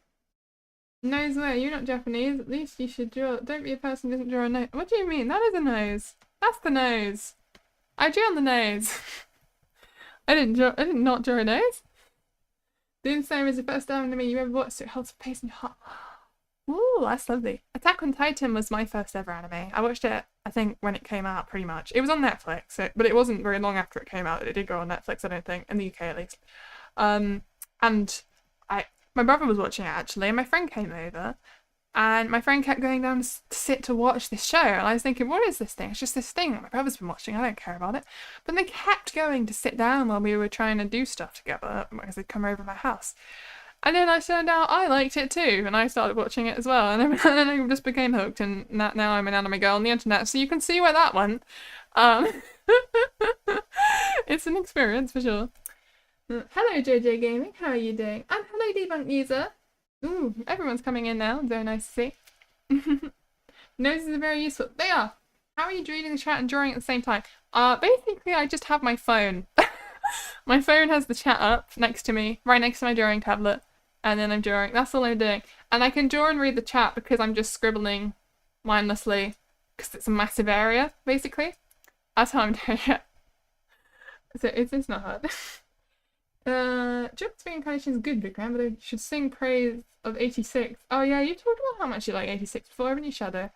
Speaker 1: Nose where? You're not Japanese. At least you should draw. Don't be a person who doesn't draw a nose. What do you mean? That is a nose. That's the nose. I drew on the nose. I did not draw a nose. Doom Slayer is the first anime you ever watched, so it holds a place in your heart. Ooh, that's lovely. Attack on Titan was my first ever anime. I watched it, I think, when it came out, pretty much. It was on Netflix, but it wasn't very long after it came out. It did go on Netflix, I don't think, in the UK at least. And my brother was watching it, actually, and my friend came over, and my friend kept going down to sit to watch this show, and I was thinking, what is this thing? It's just this thing that my brother's been watching. I don't care about it. But they kept going to sit down while we were trying to do stuff together, because they'd come over to my house. And then I turned out I liked it too, and I started watching it as well, and then I just became hooked, and now I'm an anime girl on the internet, so you can see where that went. It's an experience for sure. Hello JJ Gaming, how are you doing? And hello Debunk User. Ooh, everyone's coming in now, very nice to see. Noses are very useful. They are! How are you reading the chat and drawing at the same time? Basically I just have my phone. My phone has the chat up next to me, right next to my drawing tablet. And then I'm drawing. That's all I'm doing. And I can draw and read the chat because I'm just scribbling mindlessly. Because it's a massive area, basically. That's how I'm doing it. So it's not hard. Joke's reincarnation is good, Vikram, but I should sing praise of 86. Oh yeah, you talked about how much you like 86 before, haven't you, Shadow?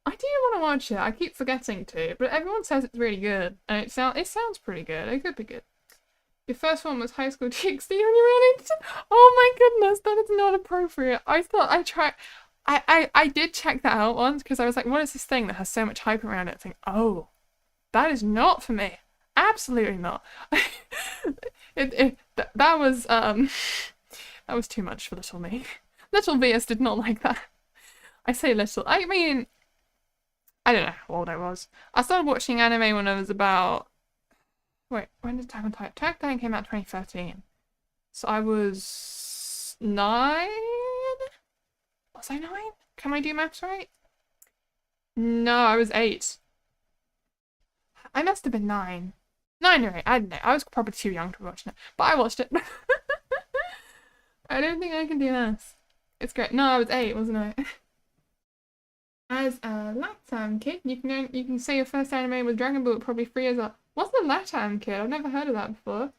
Speaker 1: I do want to watch it. I keep forgetting to, but everyone says it's really good. And it sounds pretty good. It could be good. Your first one was High School DxD when you were into... Oh my goodness, that is not appropriate. I thought I did check that out once because I was like, what is this thing that has so much hype around it? I think, oh, that is not for me. Absolutely not. That was too much for little me. Little Vieus did not like that. I say little. I mean, I don't know how old I was. I started watching anime when I was about... Wait, when did Attack on Titan? Attack on Titan came out 2013. So I was 9? Was I 9? Can I do maths right? No, I was 8. I must have been 9. 9 or 8, I don't know. I was probably too young to be watching it. But I watched it. I don't think I can do maths. It's great. No, I was 8, wasn't I? As a Latam kid, you can say your first anime was Dragon Ball, probably 3 years old. What's a Latam kid? I've never heard of that before.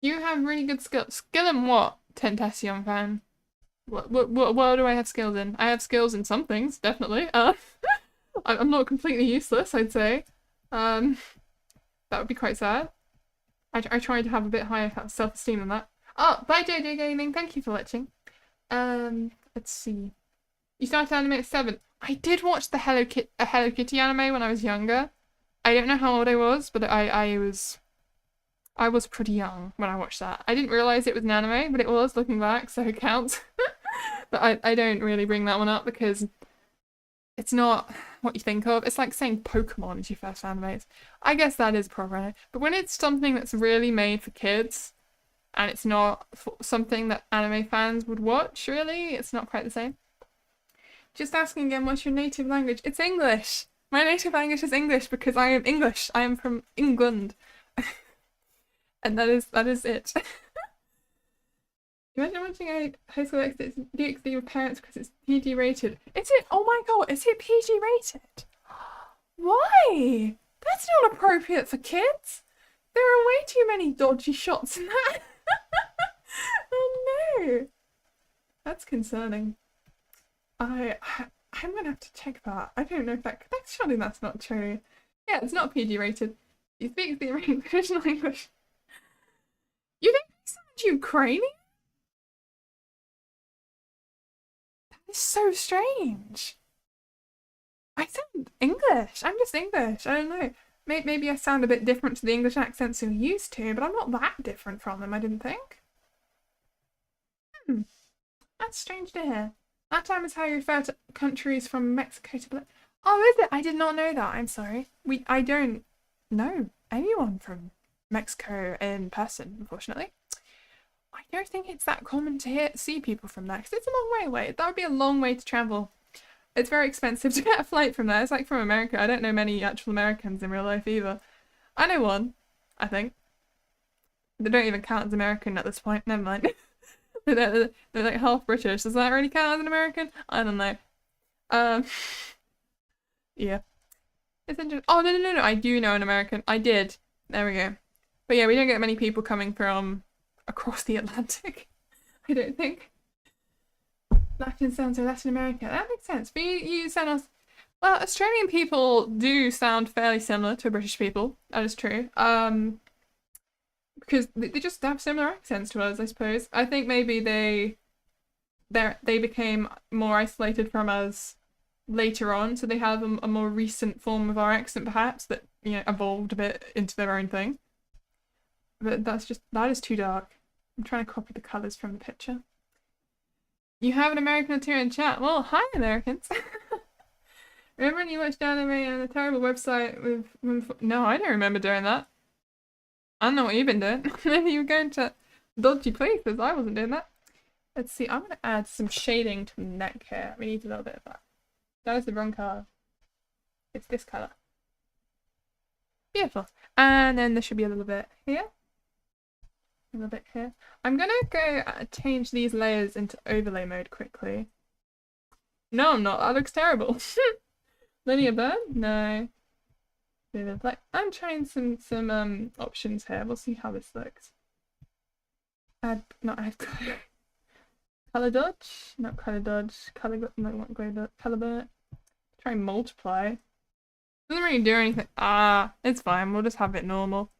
Speaker 1: You have really good skill. Skill in what, Tentacion fan? What do I have skills in? I have skills in some things, definitely. I'm not completely useless, I'd say. That would be quite sad. I try to have a bit higher self-esteem than that. Oh, bye JJ Gaming, thank you for watching. Let's see. You started anime at 7. I did watch the Hello Kitty anime when I was younger. I don't know how old I was, but I was pretty young when I watched that. I didn't realise it was an anime, but it was, looking back, so it counts. But I don't really bring that one up because it's not what you think of. It's like saying Pokemon is your first anime. I guess that is proper, but when it's something that's really made for kids and it's not something that anime fans would watch, really, it's not quite the same. Just asking again, what's your native language? It's English. My native language is English because I am English. I am from England. And that is it. Imagine watching a high school DxD with parents because it's PG rated. Is it? Oh my god, is it PG rated? Why? That's not appropriate for kids. There are way too many dodgy shots in that. Oh no. That's concerning. I'm gonna have to check that. I don't know if surely that's not true. Yeah, it's not PG rated. You speak the original English. You think I sound Ukrainian? That is so strange. I sound English. I'm just English. I don't know. Maybe I sound a bit different to the English accents we're used to, but I'm not that different from them, I didn't think. That's strange to hear. That time is how you refer to countries from Mexico to... Oh, is it? I did not know that. I'm sorry. I don't know anyone from Mexico in person, unfortunately. I don't think it's that common to see people from there, because it's a long way away. That would be a long way to travel. It's very expensive to get a flight from there. It's like from America. I don't know many actual Americans in real life either. I know one, I think. They don't even count as American at this point. Never mind. They're like half British. Does that really count as an American? I don't know. Yeah. It's interesting. Oh, no. I do know an American. I did. There we go. But yeah, we don't get many people coming from across the Atlantic. I don't think. Latin sounds so Latin America. That makes sense. But you sound us. Well, Australian people do sound fairly similar to British people. That is true. Because they just have similar accents to us, I suppose. I think maybe they became more isolated from us later on, so they have a more recent form of our accent, perhaps, that, you know, evolved a bit into their own thing. But that is too dark. I'm trying to copy the colours from the picture. You have an American or two in chat. Well, hi Americans. Remember when you watched anime on a terrible website with... No, I don't remember doing that. I don't know what you've been doing. Maybe you were going to dodgy places. I wasn't doing that. Let's see. I'm going to add some shading to the neck here. We need a little bit of that. That is the wrong colour. It's this colour. Beautiful. And then there should be a little bit here. A little bit here. I'm going to go change these layers into overlay mode quickly. No, I'm not. That looks terrible. Linear burn? No. Like, I'm trying some options here. We'll see how this looks. Not add color. Color dodge? Not color dodge. Color burn. Try and multiply. Doesn't really do anything. It's fine. We'll just have it normal.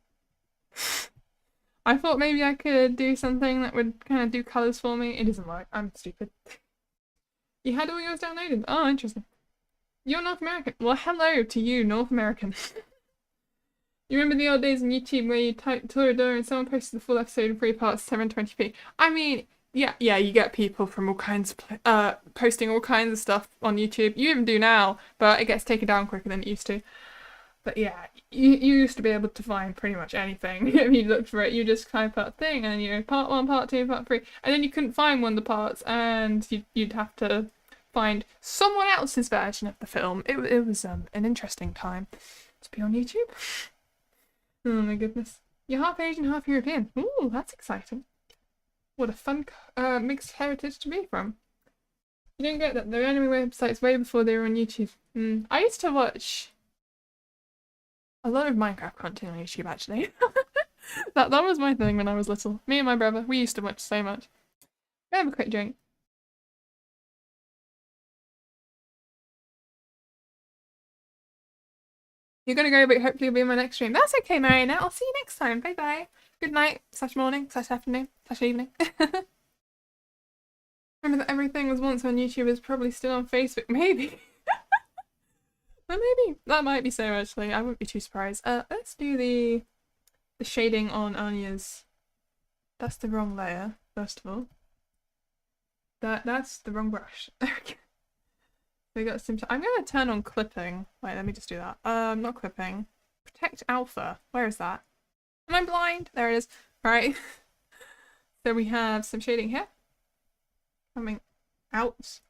Speaker 1: I thought maybe I could do something that would kind of do colors for me. It doesn't work. I'm stupid. You had all yours downloaded? Oh, interesting. You're North American. Well, hello to you, North American. You remember the old days on YouTube where you typed Toradora and someone posted the full episode in 3 parts, 720p? I mean, yeah, you get people from all kinds of posting all kinds of stuff on YouTube. You even do now, but it gets taken down quicker than it used to. But yeah, you used to be able to find pretty much anything. If you looked for it, you just type out thing and you know, part 1, part 2, part 3, and then you couldn't find one of the parts, and you'd have to find someone else's version of the film. It was an interesting time to be on YouTube. Oh my goodness. You're half Asian, half European. Ooh, that's exciting. What a fun mixed heritage to be from. You don't get that. There were anime websites way before they were on YouTube. I used to watch a lot of Minecraft content on YouTube, actually. That was my thing when I was little. Me and my brother, we used to watch so much. I have a quick drink. You're gonna go, but hopefully you'll be in my next stream. That's okay, Marionette. I'll see you next time. Bye bye. Good night, / morning, / afternoon, / evening. Remember that everything was once on YouTube is probably still on Facebook. Maybe. Well, maybe. That might be so, actually. I wouldn't be too surprised. Let's do the shading on Anya's. That's the wrong layer, first of all. That's the wrong brush. Okay. We got some. I'm gonna turn on clipping. Wait, let me just do that. Not clipping. Protect alpha. Where is that? Am I blind? There it is. Right. So we have some shading here. Coming out.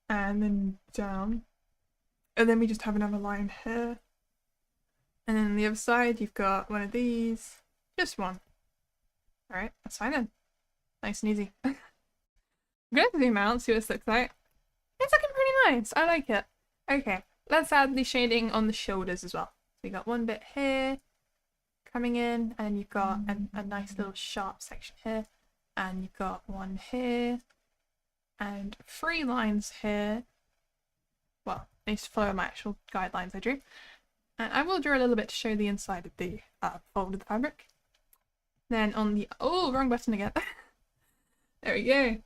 Speaker 1: And then down. And then we just have another line here. And then on the other side, you've got one of these. Just one. Alright, that's fine then. Nice and easy. I'm gonna zoom out and see what this looks like. It's looking pretty nice. I like it. Okay, let's add the shading on the shoulders as well. So we got one bit here coming in, and you've got a nice little sharp section here, and you've got one here, and 3 lines here. Well, I need to follow my actual guidelines I drew. And I will draw a little bit to show the inside of the fold of the fabric. Then on the... Oh, wrong button again. There we go.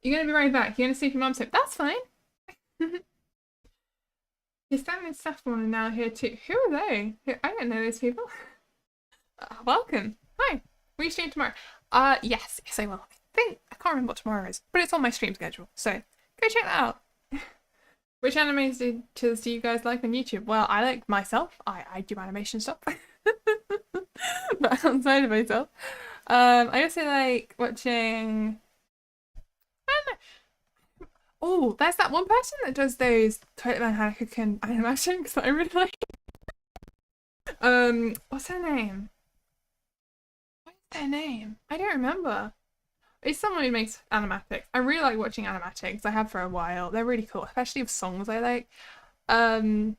Speaker 1: You're going to be right back. You're going to see if your mum's home. That's fine. Your Sam and Saffron are now here too. Who are they? I don't know those people. Welcome. Hi. Will you stream tomorrow? Yes I will. I can't remember what tomorrow is, but it's on my stream schedule. So go check that out. Which animators do you guys like on YouTube? Well, I like myself. I do animation stuff. But outside of myself. I also like watching... I don't know. Oh, there's that one person that does those Toilet Man Hanako-kun animations that I really like. What's her name? What is their name? I don't remember. It's someone who makes animatics. I really like watching animatics. I have for a while. They're really cool, especially of songs I like. I don't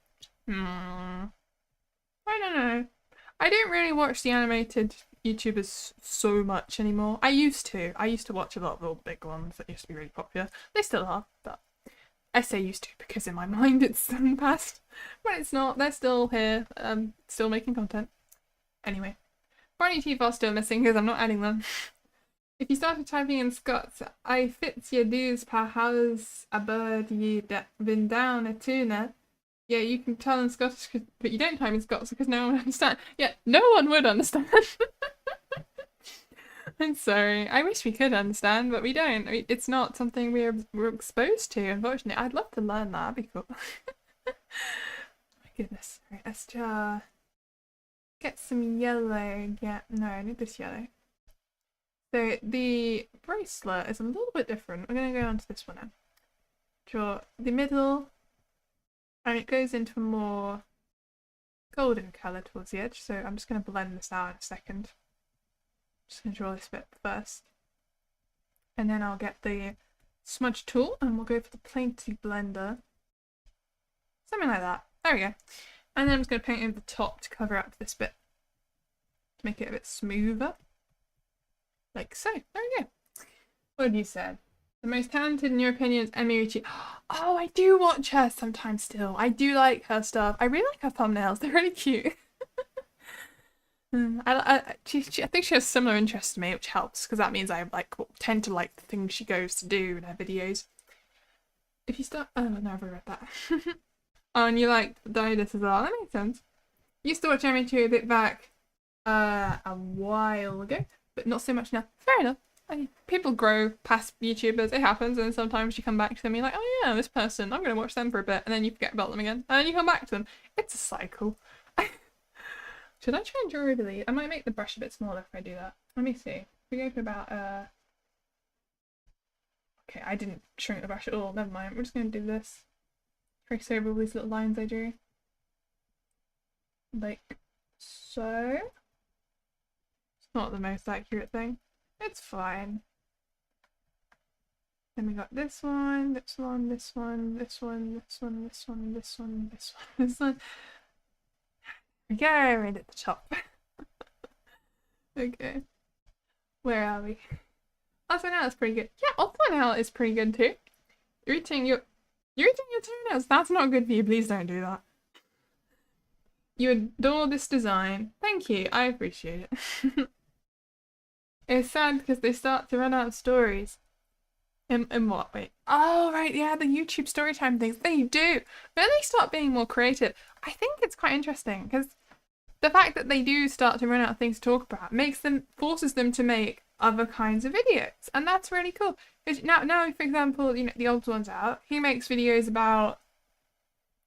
Speaker 1: know. I don't really watch the animated YouTubers so much anymore. I used to. I used to watch a lot of all the big ones that used to be really popular. They still are, but I say used to because in my mind it's in the past. But it's not. They're still here, still making content. Anyway. Barney teeth are still missing because I'm not adding them. If you started typing in Scots, I fits your dues per house a bird ye been down a tuna. Yeah, you can tell in Scottish, but you don't type in Scots because no one would understand. Yeah, no one would understand. I'm sorry. I wish we could understand, but we don't. It's not something we're exposed to, unfortunately. I'd love to learn that. That'd be cool. My goodness. Right, let's just get some yellow. Yeah, no, I need this yellow. So the bracelet is a little bit different. We're going to go on to this one now. Draw the middle, and it goes into a more golden colour towards the edge. So I'm just going to blend this out in a second. Just going to draw this bit first. And then I'll get the smudge tool and we'll go for the plainty blender. Something like that. There we go. And then I'm just going to paint over the top to cover up this bit. To make it a bit smoother. Like so. There we go. What have you said? The most talented in your opinion is Emirichi. Oh, I do watch her sometimes still. I do like her stuff. I really like her thumbnails. They're really cute. I think she has similar interests to me, which helps because that means I tend to like the things she goes to do in her videos. If you start, oh no, I've read that. Oh, and you like Didus as well. That makes sense. Used to watch Emirichi a bit back a while ago, but not so much now. Fair enough. People grow past YouTubers, it happens, and sometimes you come back to them and you're like, oh yeah, this person, I'm going to watch them for a bit, and then you forget about them again, and then you come back to them. It's a cycle. Should I try and draw over these? I might make the brush a bit smaller if I do that. Let me see. If we go for about, okay, I didn't shrink the brush at all, never mind. We're just going to do this. Trace over all these little lines I drew. Like so. It's not the most accurate thing. It's fine. Then we got this one, this one, this one, this one, this one, this one, this one, this one, this one. We go right at the top. Okay. Where are we? Offline out is pretty good. Yeah, offline out is pretty good too. You're eating your toenails. That's not good for you. Please don't do that. You adore this design. Thank you. I appreciate it. It's sad because they start to run out of stories. In what way? Oh, right, yeah, the YouTube storytime things. They do. When they start being more creative, I think it's quite interesting because the fact that they do start to run out of things to talk about forces them to make other kinds of videos, and that's really cool. Because now, for example, you know, the old one's out. He makes videos about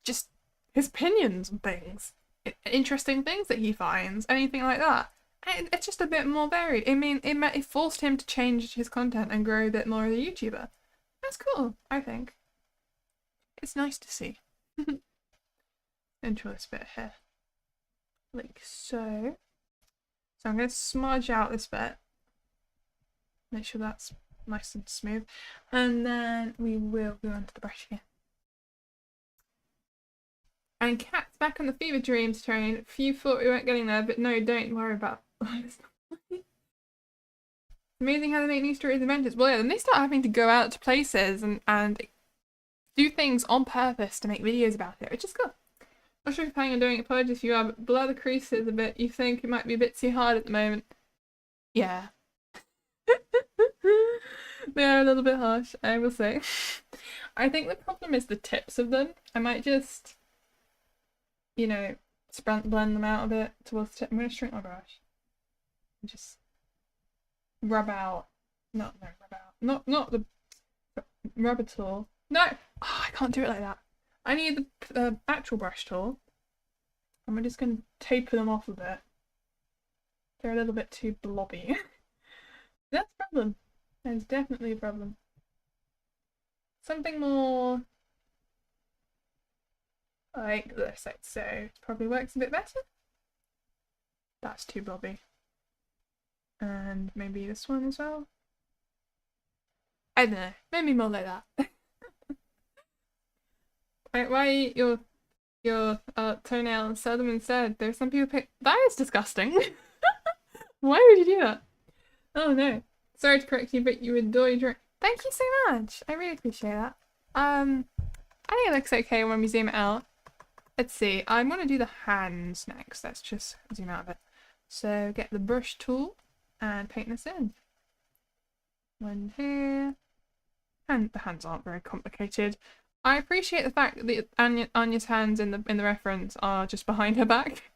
Speaker 1: just his opinions on things, interesting things that he finds, anything like that. And it's just a bit more varied. I mean, it forced him to change his content and grow a bit more as a YouTuber. That's cool, I think. It's nice to see. Into this bit here. Like so. So I'm going to smudge out this bit. Make sure that's nice and smooth. And then we will go onto the brush again. And Cat's back on the fever dreams train. Few thought we weren't getting there, but no, don't worry about it. It's amazing how they make new stories adventures. Well, yeah, then they start having to go out to places and do things on purpose to make videos about it, which is cool. Not sure if you're planning on doing it. Apologies if you are, but blur the creases a bit. You think it might be a bit too hard at the moment. Yeah. They are a little bit harsh, I will say. I think the problem is the tips of them. I might just, you know, blend them out a bit towards the tip. I'm going to shrink my brush. And just rub out. Not the rubber tool. No! Oh, I can't do it like that. I need the actual brush tool. And we're just going to taper them off a bit. They're a little bit too blobby. That's a problem. That's definitely a problem. Something more like this, I'd say. Probably works a bit better. That's too blobby. And maybe this one as well. I don't know. Maybe more like that. Why eat your toenail and sell them instead? There's some people pick. That is disgusting. Why would you do that? Oh no. Sorry to correct you, but you adore your drink. Thank you so much. I really appreciate that. I think it looks okay when we zoom it out. Let's see. I'm gonna do the hands next. Let's just zoom out of it. So get the brush tool and paint this in. One here. And the hands aren't very complicated. I appreciate the fact that Anya's hands in the reference are just behind her back.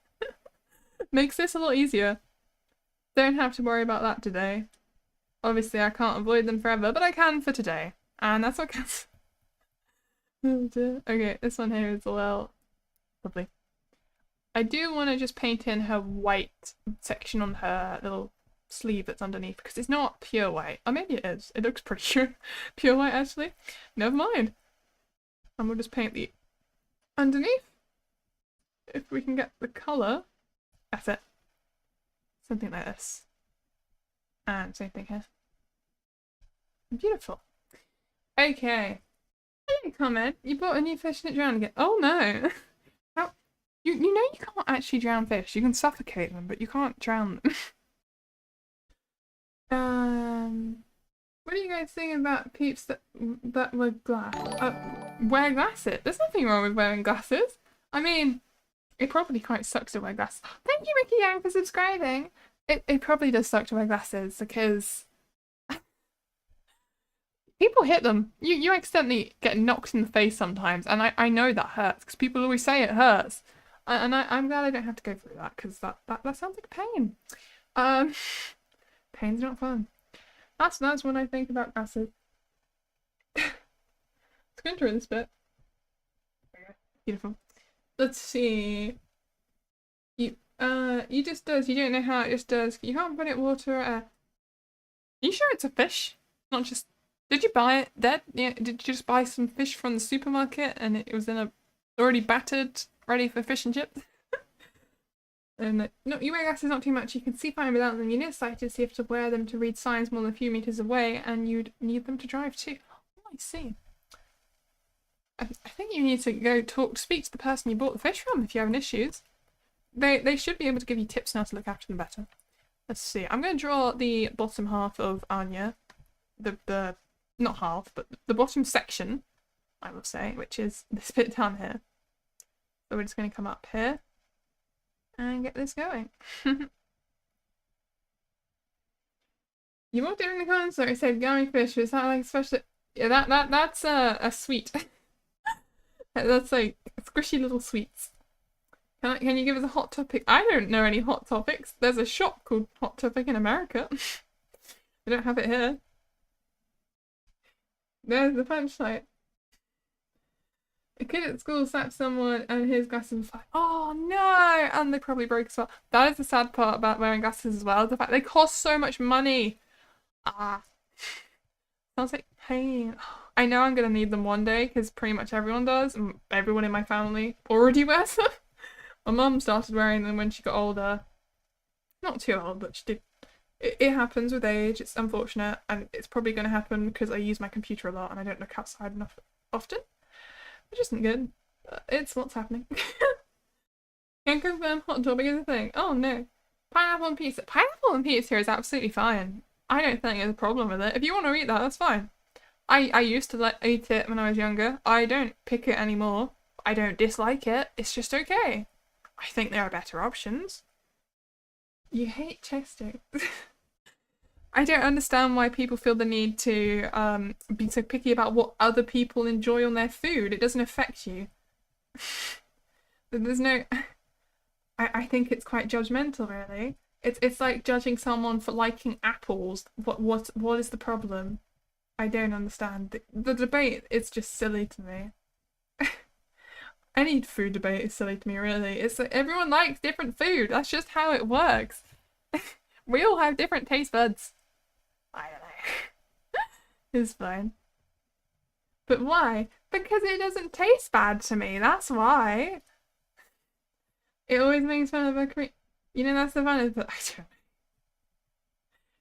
Speaker 1: Makes this a lot easier. Don't have to worry about that today. Obviously I can't avoid them forever, but I can for today. And that's what counts. Okay, this one here is well lovely. I do want to just paint in her white section on her little sleeve that's underneath because it's not pure white. Or maybe it is. It looks pretty pure white actually. Never mind. And we'll just paint the underneath. If we can get the colour. That's it. Something like this. And same thing here. Beautiful. Okay. Hey, comment. You bought a new fish and it drowned again. Oh no. How? You know you can't actually drown fish. You can suffocate them, but you can't drown them. What do you guys think about peeps that wear wear glasses? There's nothing wrong with wearing glasses. I mean, it probably quite sucks to wear glasses. Thank you, Ricky Yang, for subscribing. It probably does suck to wear glasses because people hit them. You accidentally get knocked in the face sometimes, and I know that hurts because people always say it hurts, and I'm glad I don't have to go through that because that sounds like pain. Pain's not fun. That's what I think about glasses. Let's go into this bit. Beautiful. Let's see. You just does. You don't know how it just does. You can't put it water or air. Are you sure it's a fish? Not just. Did you buy it dead? Yeah. Did you just buy some fish from the supermarket and it was in a already battered, ready for fish and chips? And no, you wear glasses not too much. You can see fine without them. You're nearsighted, so you have to wear them to read signs more than a few meters away, and you'd need them to drive too. I see. I think you need to go speak to the person you bought the fish from if you're having issues. They should be able to give you tips on how to look after them better. Let's see. I'm going to draw the bottom half of Anya. The not half, but the bottom section, I will say, which is this bit down here. So we're just going to come up here and get this going. You walked in the comments, so it said gummy fish. Is that like special? Yeah, that's a sweet. That's like squishy little sweets. Can you give us a hot topic? I don't know any hot topics. There's a shop called Hot Topic in America. I don't have it here. There's the punchline. A kid at school slapped someone and his glasses were fine. Oh no! And they probably broke as well. That is the sad part about wearing glasses as well. The fact they cost so much money. Ah. Sounds like pain. I know I'm gonna need them one day because pretty much everyone does. And everyone in my family already wears them. My mum started wearing them when she got older. Not too old, but she did. It happens with age. It's unfortunate, and it's probably going to happen because I use my computer a lot and I don't look outside enough often, which isn't good. But it's what's happening. Can't confirm hot topic is a thing. Oh no. Pineapple and pizza. Pineapple and pizza is absolutely fine. I don't think there's a problem with it. If you want to eat that, that's fine. I used to eat it when I was younger. I don't pick it anymore. I don't dislike it. It's just okay. I think there are better options. You hate testing. I don't understand why people feel the need to be so picky about what other people enjoy on their food. It doesn't affect you. There's no... I think it's quite judgmental, really. It's like judging someone for liking apples. What is the problem? I don't understand. The debate is just silly to me. Any food debate is silly to me, really. It's like everyone likes different food. That's just how it works. We all have different taste buds. I don't know. It's fine. But why? Because it doesn't taste bad to me. That's why. It always makes fun of a you know, that's the fun of it. I don't know.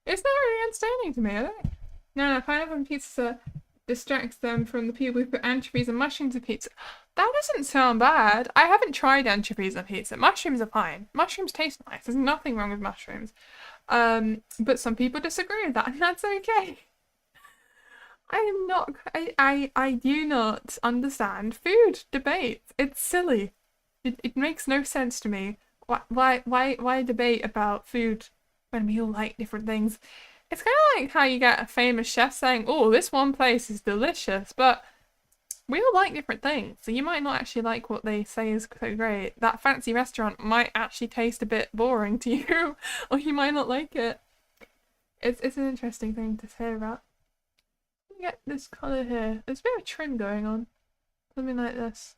Speaker 1: It's not really entertaining to me, I don't. No, pineapple and pizza distracts them from the people who put anchovies and mushrooms in pizza. That doesn't sound bad. I haven't tried anchovies on pizza. Mushrooms are fine. Mushrooms taste nice. There's nothing wrong with mushrooms. But some people disagree with that, and that's okay. I do not understand food debates. It's silly. It makes no sense to me. Why debate about food when we all like different things? It's kind of like how you get a famous chef saying, oh, this one place is delicious, but we all like different things, so you might not actually like what they say is so great. That fancy restaurant might actually taste a bit boring to you, or you might not like it. It's an interesting thing to say about. Let me get this colour here. There's a bit of trim going on. Something like this.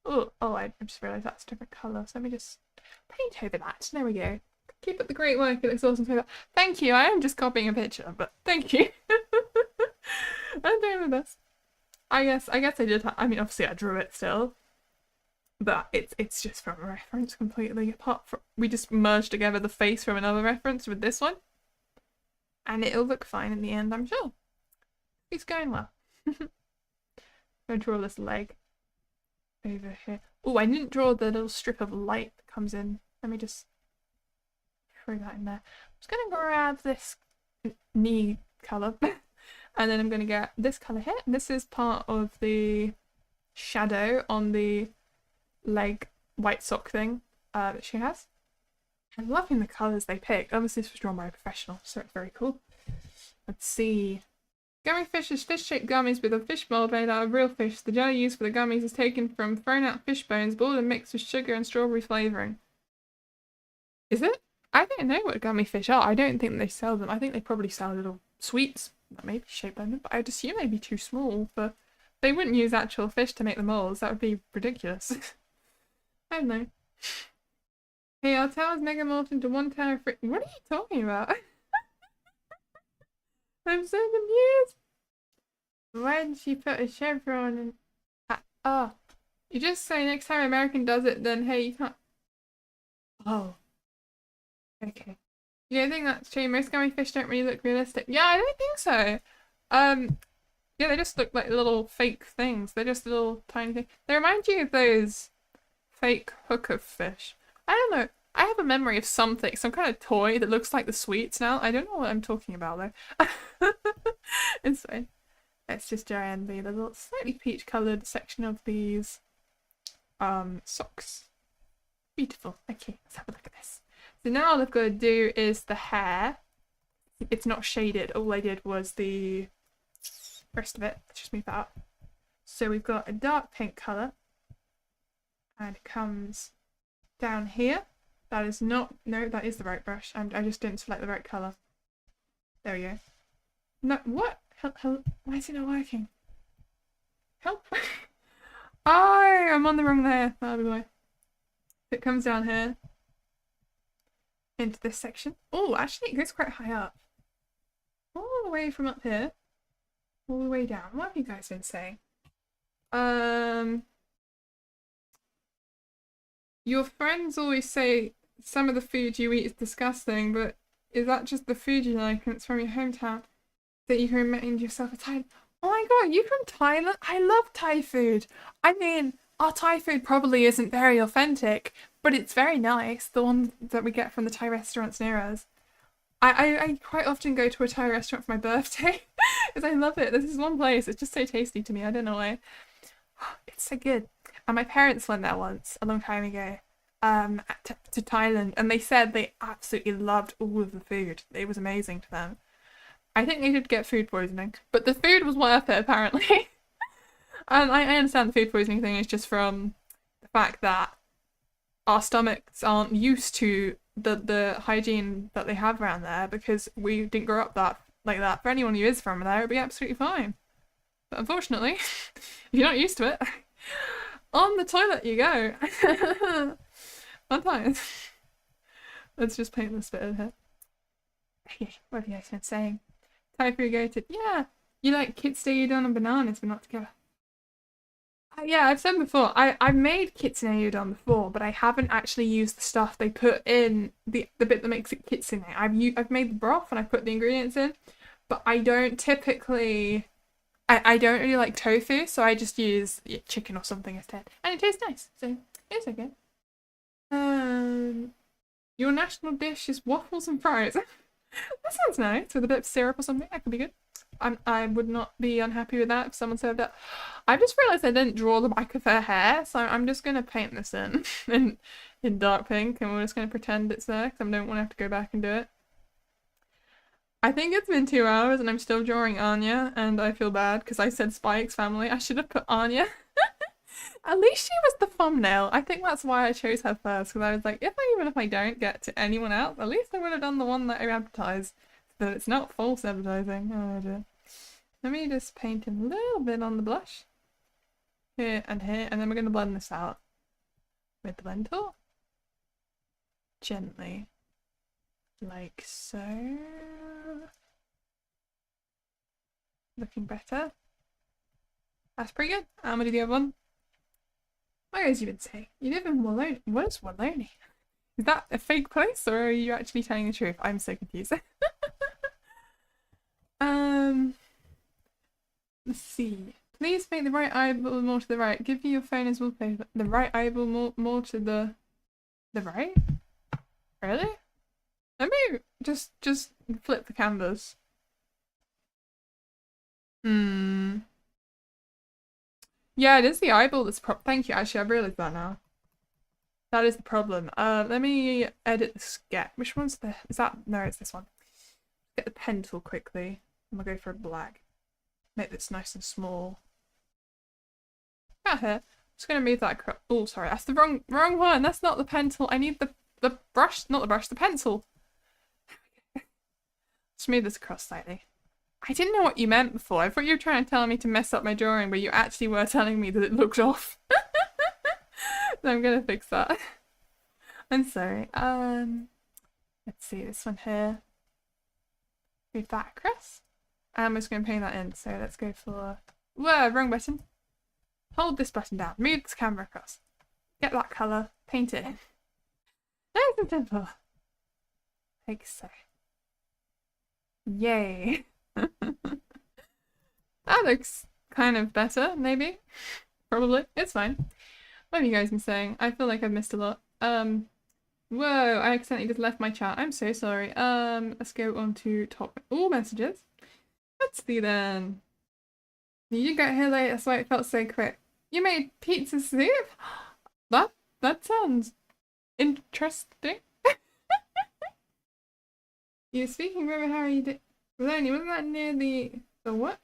Speaker 1: Oh, I just realised that's a different colour, so let me just paint over that. There we go. Keep up the great work, it looks awesome. Thank you, I am just copying a picture, but thank you. I'm doing my best. I guess I did. I mean, obviously I drew it still, but it's just from a reference completely. Apart from we just merged together the face from another reference with this one, and it'll look fine in the end, I'm sure. It's going well. I'm gonna draw this leg over here. Oh, I didn't draw the little strip of light that comes in. Let me just throw that in there. I'm just gonna grab this knee colour. And then I'm going to get this colour here. This is part of the shadow on the leg white sock thing that she has. I'm loving the colours they picked. Obviously this was drawn by a professional, so it's very cool. Let's see. Gummy fish is fish-shaped gummies with a fish mold made out of real fish. The jelly used for the gummies is taken from thrown out fish bones, boiled and mixed with sugar and strawberry flavouring. Is it? I don't know what gummy fish are. I don't think they sell them. I think they probably sell little sweets that may be shaped like them, but I'd assume they'd be too small for... They wouldn't use actual fish to make the molds. That would be ridiculous. I don't know. Hey, our tower's megamorphed into one tower of what are you talking about? I'm so confused. Why did she put a chevron in... Oh. You just say next time American does it, then hey, you can't... Oh. Okay. You don't think that's true? Most gummy fish don't really look realistic. Yeah, I don't think so. Yeah, they just look like little fake things. They're just little tiny things. They remind you of those fake hooker fish. I don't know. I have a memory of something, some kind of toy that looks like the sweets now. I don't know what I'm talking about though. It's fine. Let's just try and be the little slightly peach coloured section of these socks. Beautiful. Okay, let's have a look at this. So now all I've got to do is the hair. It's not shaded. All I did was the rest of it. Let's just move that up. So we've got a dark pink colour. And it comes down here. That is not... No, that is the right brush. I just didn't select the right colour. There we go. No, what? Help. Why is it not working? Help. I'm on the wrong layer. That'll be why. It comes down here. Into this section. Oh, actually it goes quite high up. All the way from up here. All the way down. What have you guys been saying? Your friends always say some of the food you eat is disgusting, but is that just the food you like and it's from your hometown that you can remind yourself of Thailand? Oh my god, you from Thailand? I love Thai food. I mean, our Thai food probably isn't very authentic, but it's very nice. The one that we get from the Thai restaurants near us. I quite often go to a Thai restaurant for my birthday because I love it. This is one place. It's just so tasty to me. I don't know why. It's so good. And my parents went there once, a long time ago, to Thailand, and they said they absolutely loved all of the food. It was amazing to them. I think they did get food poisoning, but the food was worth it, apparently. And I understand the food poisoning thing is just from the fact that our stomachs aren't used to the hygiene that they have around there because we didn't grow up like that. For anyone who is from there, it'd be absolutely fine. But unfortunately, if you're not used to it, on the toilet you go. Fun times. Let's just paint this bit of here. Okay, what have you guys been saying? Thai food goated. Yeah, you like kitsune udon and bananas, but not together. Yeah, I've said before, I've made kitsune udon before, but I haven't actually used the stuff they put in the bit that makes it kitsune. I've made the broth and I put the ingredients in, but I don't typically... I don't really like tofu, so I just use chicken or something instead. And it tastes nice, so it's okay. Your national dish is waffles and fries. That sounds nice, with a bit of syrup or something. That could be good. I would not be unhappy with that if someone served that. I just realised I didn't draw the back of her hair, so I'm just going to paint this in dark pink, and we're just going to pretend it's there, because I don't want to have to go back and do it. I think it's been 2 hours and I'm still drawing Anya, and I feel bad because I said Spike's family. I should have put Anya. At least she was the thumbnail. I think that's why I chose her first, because I was like, even if I don't get to anyone else, at least I would have done the one that I advertised, so that it's not false advertising. Oh dear. Let me just paint in a little bit on the blush. Here, and then we're going to blend this out with the blend tool. Gently. Like so. Looking better. That's pretty good. I'm gonna do the other one. What guys you been saying? You live in Wallonia. What is Wallonia? Is that a fake place or are you actually telling the truth? I'm so confused. Let's see. Please make the right eyeball more to the right. Give me your phone as wallpaper. The right eyeball more to the right? Really? Let me just flip the canvas. Yeah, it is the eyeball that's thank you, actually, I've realised that now. That is the problem. Let me edit the sketch. Which one's the... Is that... No, it's this one. Get the pen tool quickly. I'm gonna go for a black. Make this nice and small. Out here. Just gonna move that across. Oh, sorry, that's the wrong one. That's not the pen tool. I need the brush, not the brush, the pencil. Smooth this across slightly. I didn't know what you meant before. I thought you were trying to tell me to mess up my drawing, but you actually were telling me that it looked off. So I'm gonna fix that. I'm sorry. Let's see, this one here. Move that across. I'm just gonna paint that in, so let's go for... Whoa, wrong button. Hold this button down. Move this camera across. Get that colour. Paint it in. Nice and simple. Like so. Yay. That looks kind of better, maybe. Probably. It's fine. What have you guys been saying? I feel like I've missed a lot. Whoa, I accidentally just left my chat. I'm so sorry. Let's go on to top all messages. Let's see then. You did get here late, that's why it felt so quick. You made pizza soup? That sounds interesting. You're speaking River Harry, you did. Lonely, wasn't that near the what?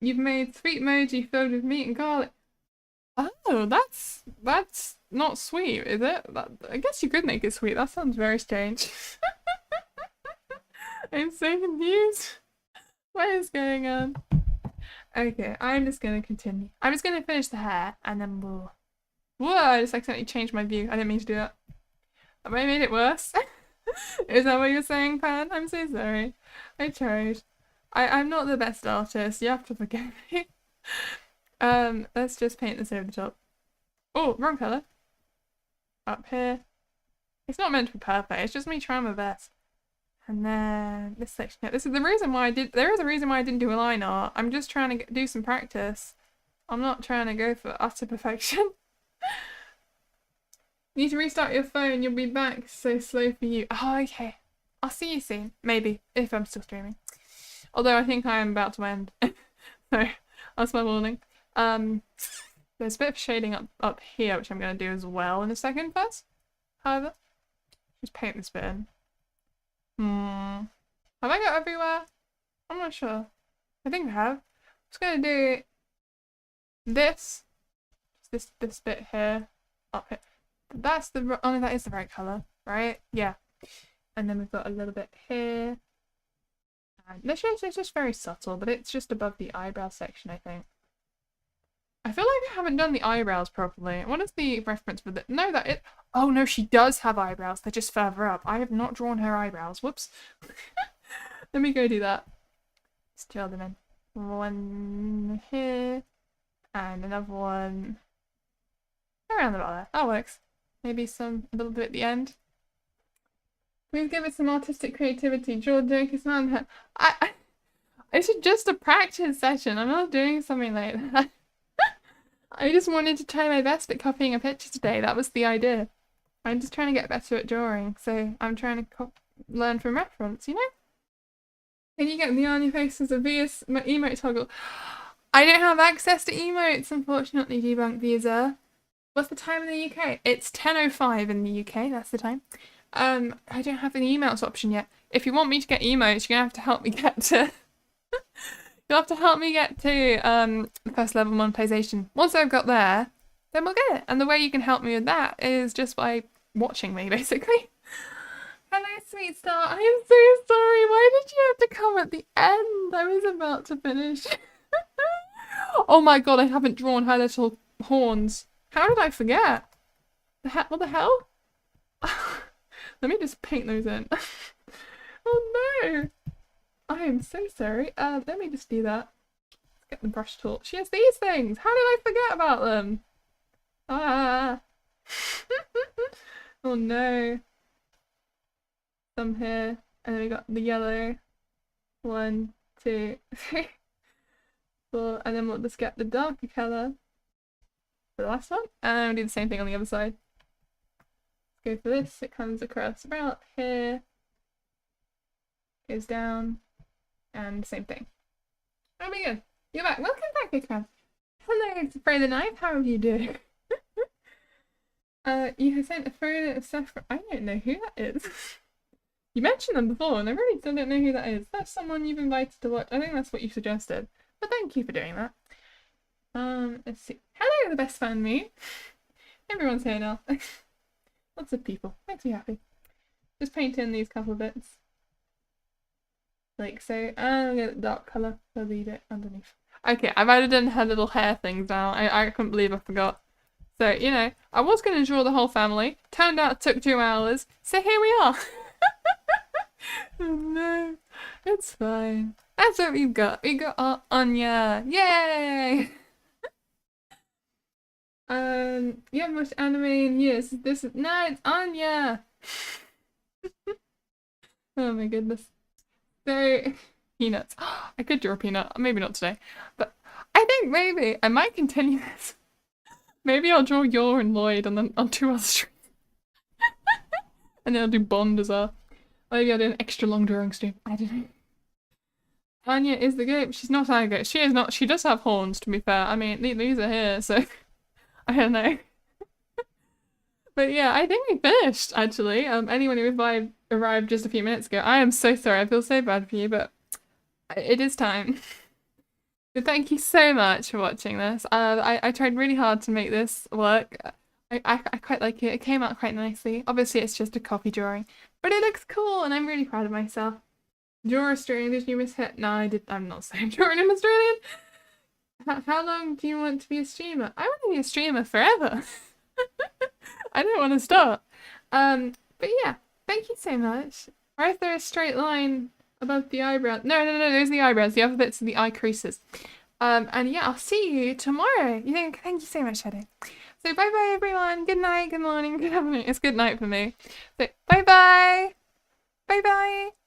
Speaker 1: You've made sweet mochi filled with meat and garlic. Oh, that's not sweet, is it? I guess you could make it sweet. That sounds very strange. I'm so confused. What is going on? Okay, I'm just gonna continue. I'm just gonna finish the hair and then we'll... Whoa, I just accidentally changed my view. I didn't mean to do that. Have I made it worse? Is that what you're saying, Pan? I'm so sorry. I tried. I'm not the best artist. You have to forgive me. Let's just paint this over the top. Oh, wrong colour. Up here. It's not meant to be perfect. It's just me trying my best. And then this section here. This is the reason why there is a reason why I didn't do a line art. I'm just trying to do some practice. I'm not trying to go for utter perfection. You need to restart your phone. You'll be back. So slow for you. Oh, okay. I'll see you soon. Maybe. If I'm still streaming. Although I think I am about to end. So, that's my warning. There's a bit of shading up here, which I'm going to do as well in a second first. However, just paint this bit in. Have I got everywhere? I'm not sure. I think I have. I'm just going to do this. Just this bit here. Up here. That's the only that is the right colour, right? Yeah. And then we've got a little bit here. And this is just very subtle, but it's just above the eyebrow section, I think. I feel like I haven't done the eyebrows properly. What is the reference for that? No, that it. Oh no, she does have eyebrows. They're just further up. I have not drawn her eyebrows. Whoops. Let me go do that. Let's gel them in. One here. And another one around the bottom there. That works. Maybe a little bit at the end. Please give it some artistic creativity. Draw a joke is not it's just a practice session. I'm not doing something like that. I just wanted to try my best at copying a picture today. That was the idea. I'm just trying to get better at drawing, so I'm trying to learn from reference, you know? Can you get the on your face as a Vieus emote toggle? I don't have access to emotes, unfortunately, Debunk Viewer. What's the time in the UK? It's 10:05 in the UK, that's the time. I don't have the emotes option yet. If you want me to get emotes, you're gonna have to help me get to... You'll have to help me get to the first level monetization. Once I've got there, then we'll get it. And the way you can help me with that is just by watching me, basically. Hello, sweet star. I am so sorry. Why did you have to come at the end? I was about to finish. Oh my god, I haven't drawn her little horns. How did I forget? What the hell? Let me just paint those in. Oh no. I am so sorry. Let me just do that. Let's get the brush tool. She has these things. How did I forget about them? Ah. Oh no. Some here. And then we got the yellow. 1, 2, 3, 4. And then we'll just get the darker colour for the last one. And then we'll do the same thing on the other side. Let's go for this. It comes across about here. Goes down. And same thing. That'll be good. You're back. Welcome back, Ikram. Hello, Spray the Knife. How are you doing? You have sent a photo of Saffron. I don't know who that is. You mentioned them before, and I really still don't know who that is. That's someone you've invited to watch. I think that's what you suggested. But thank you for doing that. Let's see. Hello, the best fan me. Everyone's here now. Lots of people. Makes me happy. Just paint in these couple bits. Like so, and I'll get the dark colour for the bit underneath. Okay, I've added in her little hair things now. I couldn't believe I forgot. So, you know, I was going to draw the whole family. Turned out it took 2 hours. So here we are. Oh no, it's fine. That's what we've got. We got our Anya. Yay! You haven't watched anime in years. This is... No, it's Anya! Oh my goodness. So, peanuts. I could draw a peanut. Maybe not today. But I think maybe I might continue this. Maybe I'll draw Yor and Lloyd and then on 2 other streams. And then I'll do Bond as well. Maybe I'll do an extra long drawing stream. I don't know. Anya is the goat. She's not our goat. She is not. She does have horns, to be fair. I mean, these are here, so I don't know. But yeah, I think we finished, actually. Anyone who arrived just a few minutes ago, I am so sorry. I feel so bad for you, but it is time. But thank you so much for watching this. I tried really hard to make this work. I quite like it. It came out quite nicely. Obviously, it's just a copy drawing, but it looks cool, and I'm really proud of myself. You're Australian, did you miss it? No, I did. I'm not saying drawing in Australian. How long do you want to be a streamer? I want to be a streamer forever. I don't want to stop. But yeah, thank you so much. Or if there's a straight line above the eyebrow. No, there's the eyebrows. The other bits are the eye creases. And yeah, I'll see you tomorrow. Thank you so much, Shadow. So bye bye everyone. Good night, good morning, good afternoon. It's good night for me. So bye bye. Bye bye.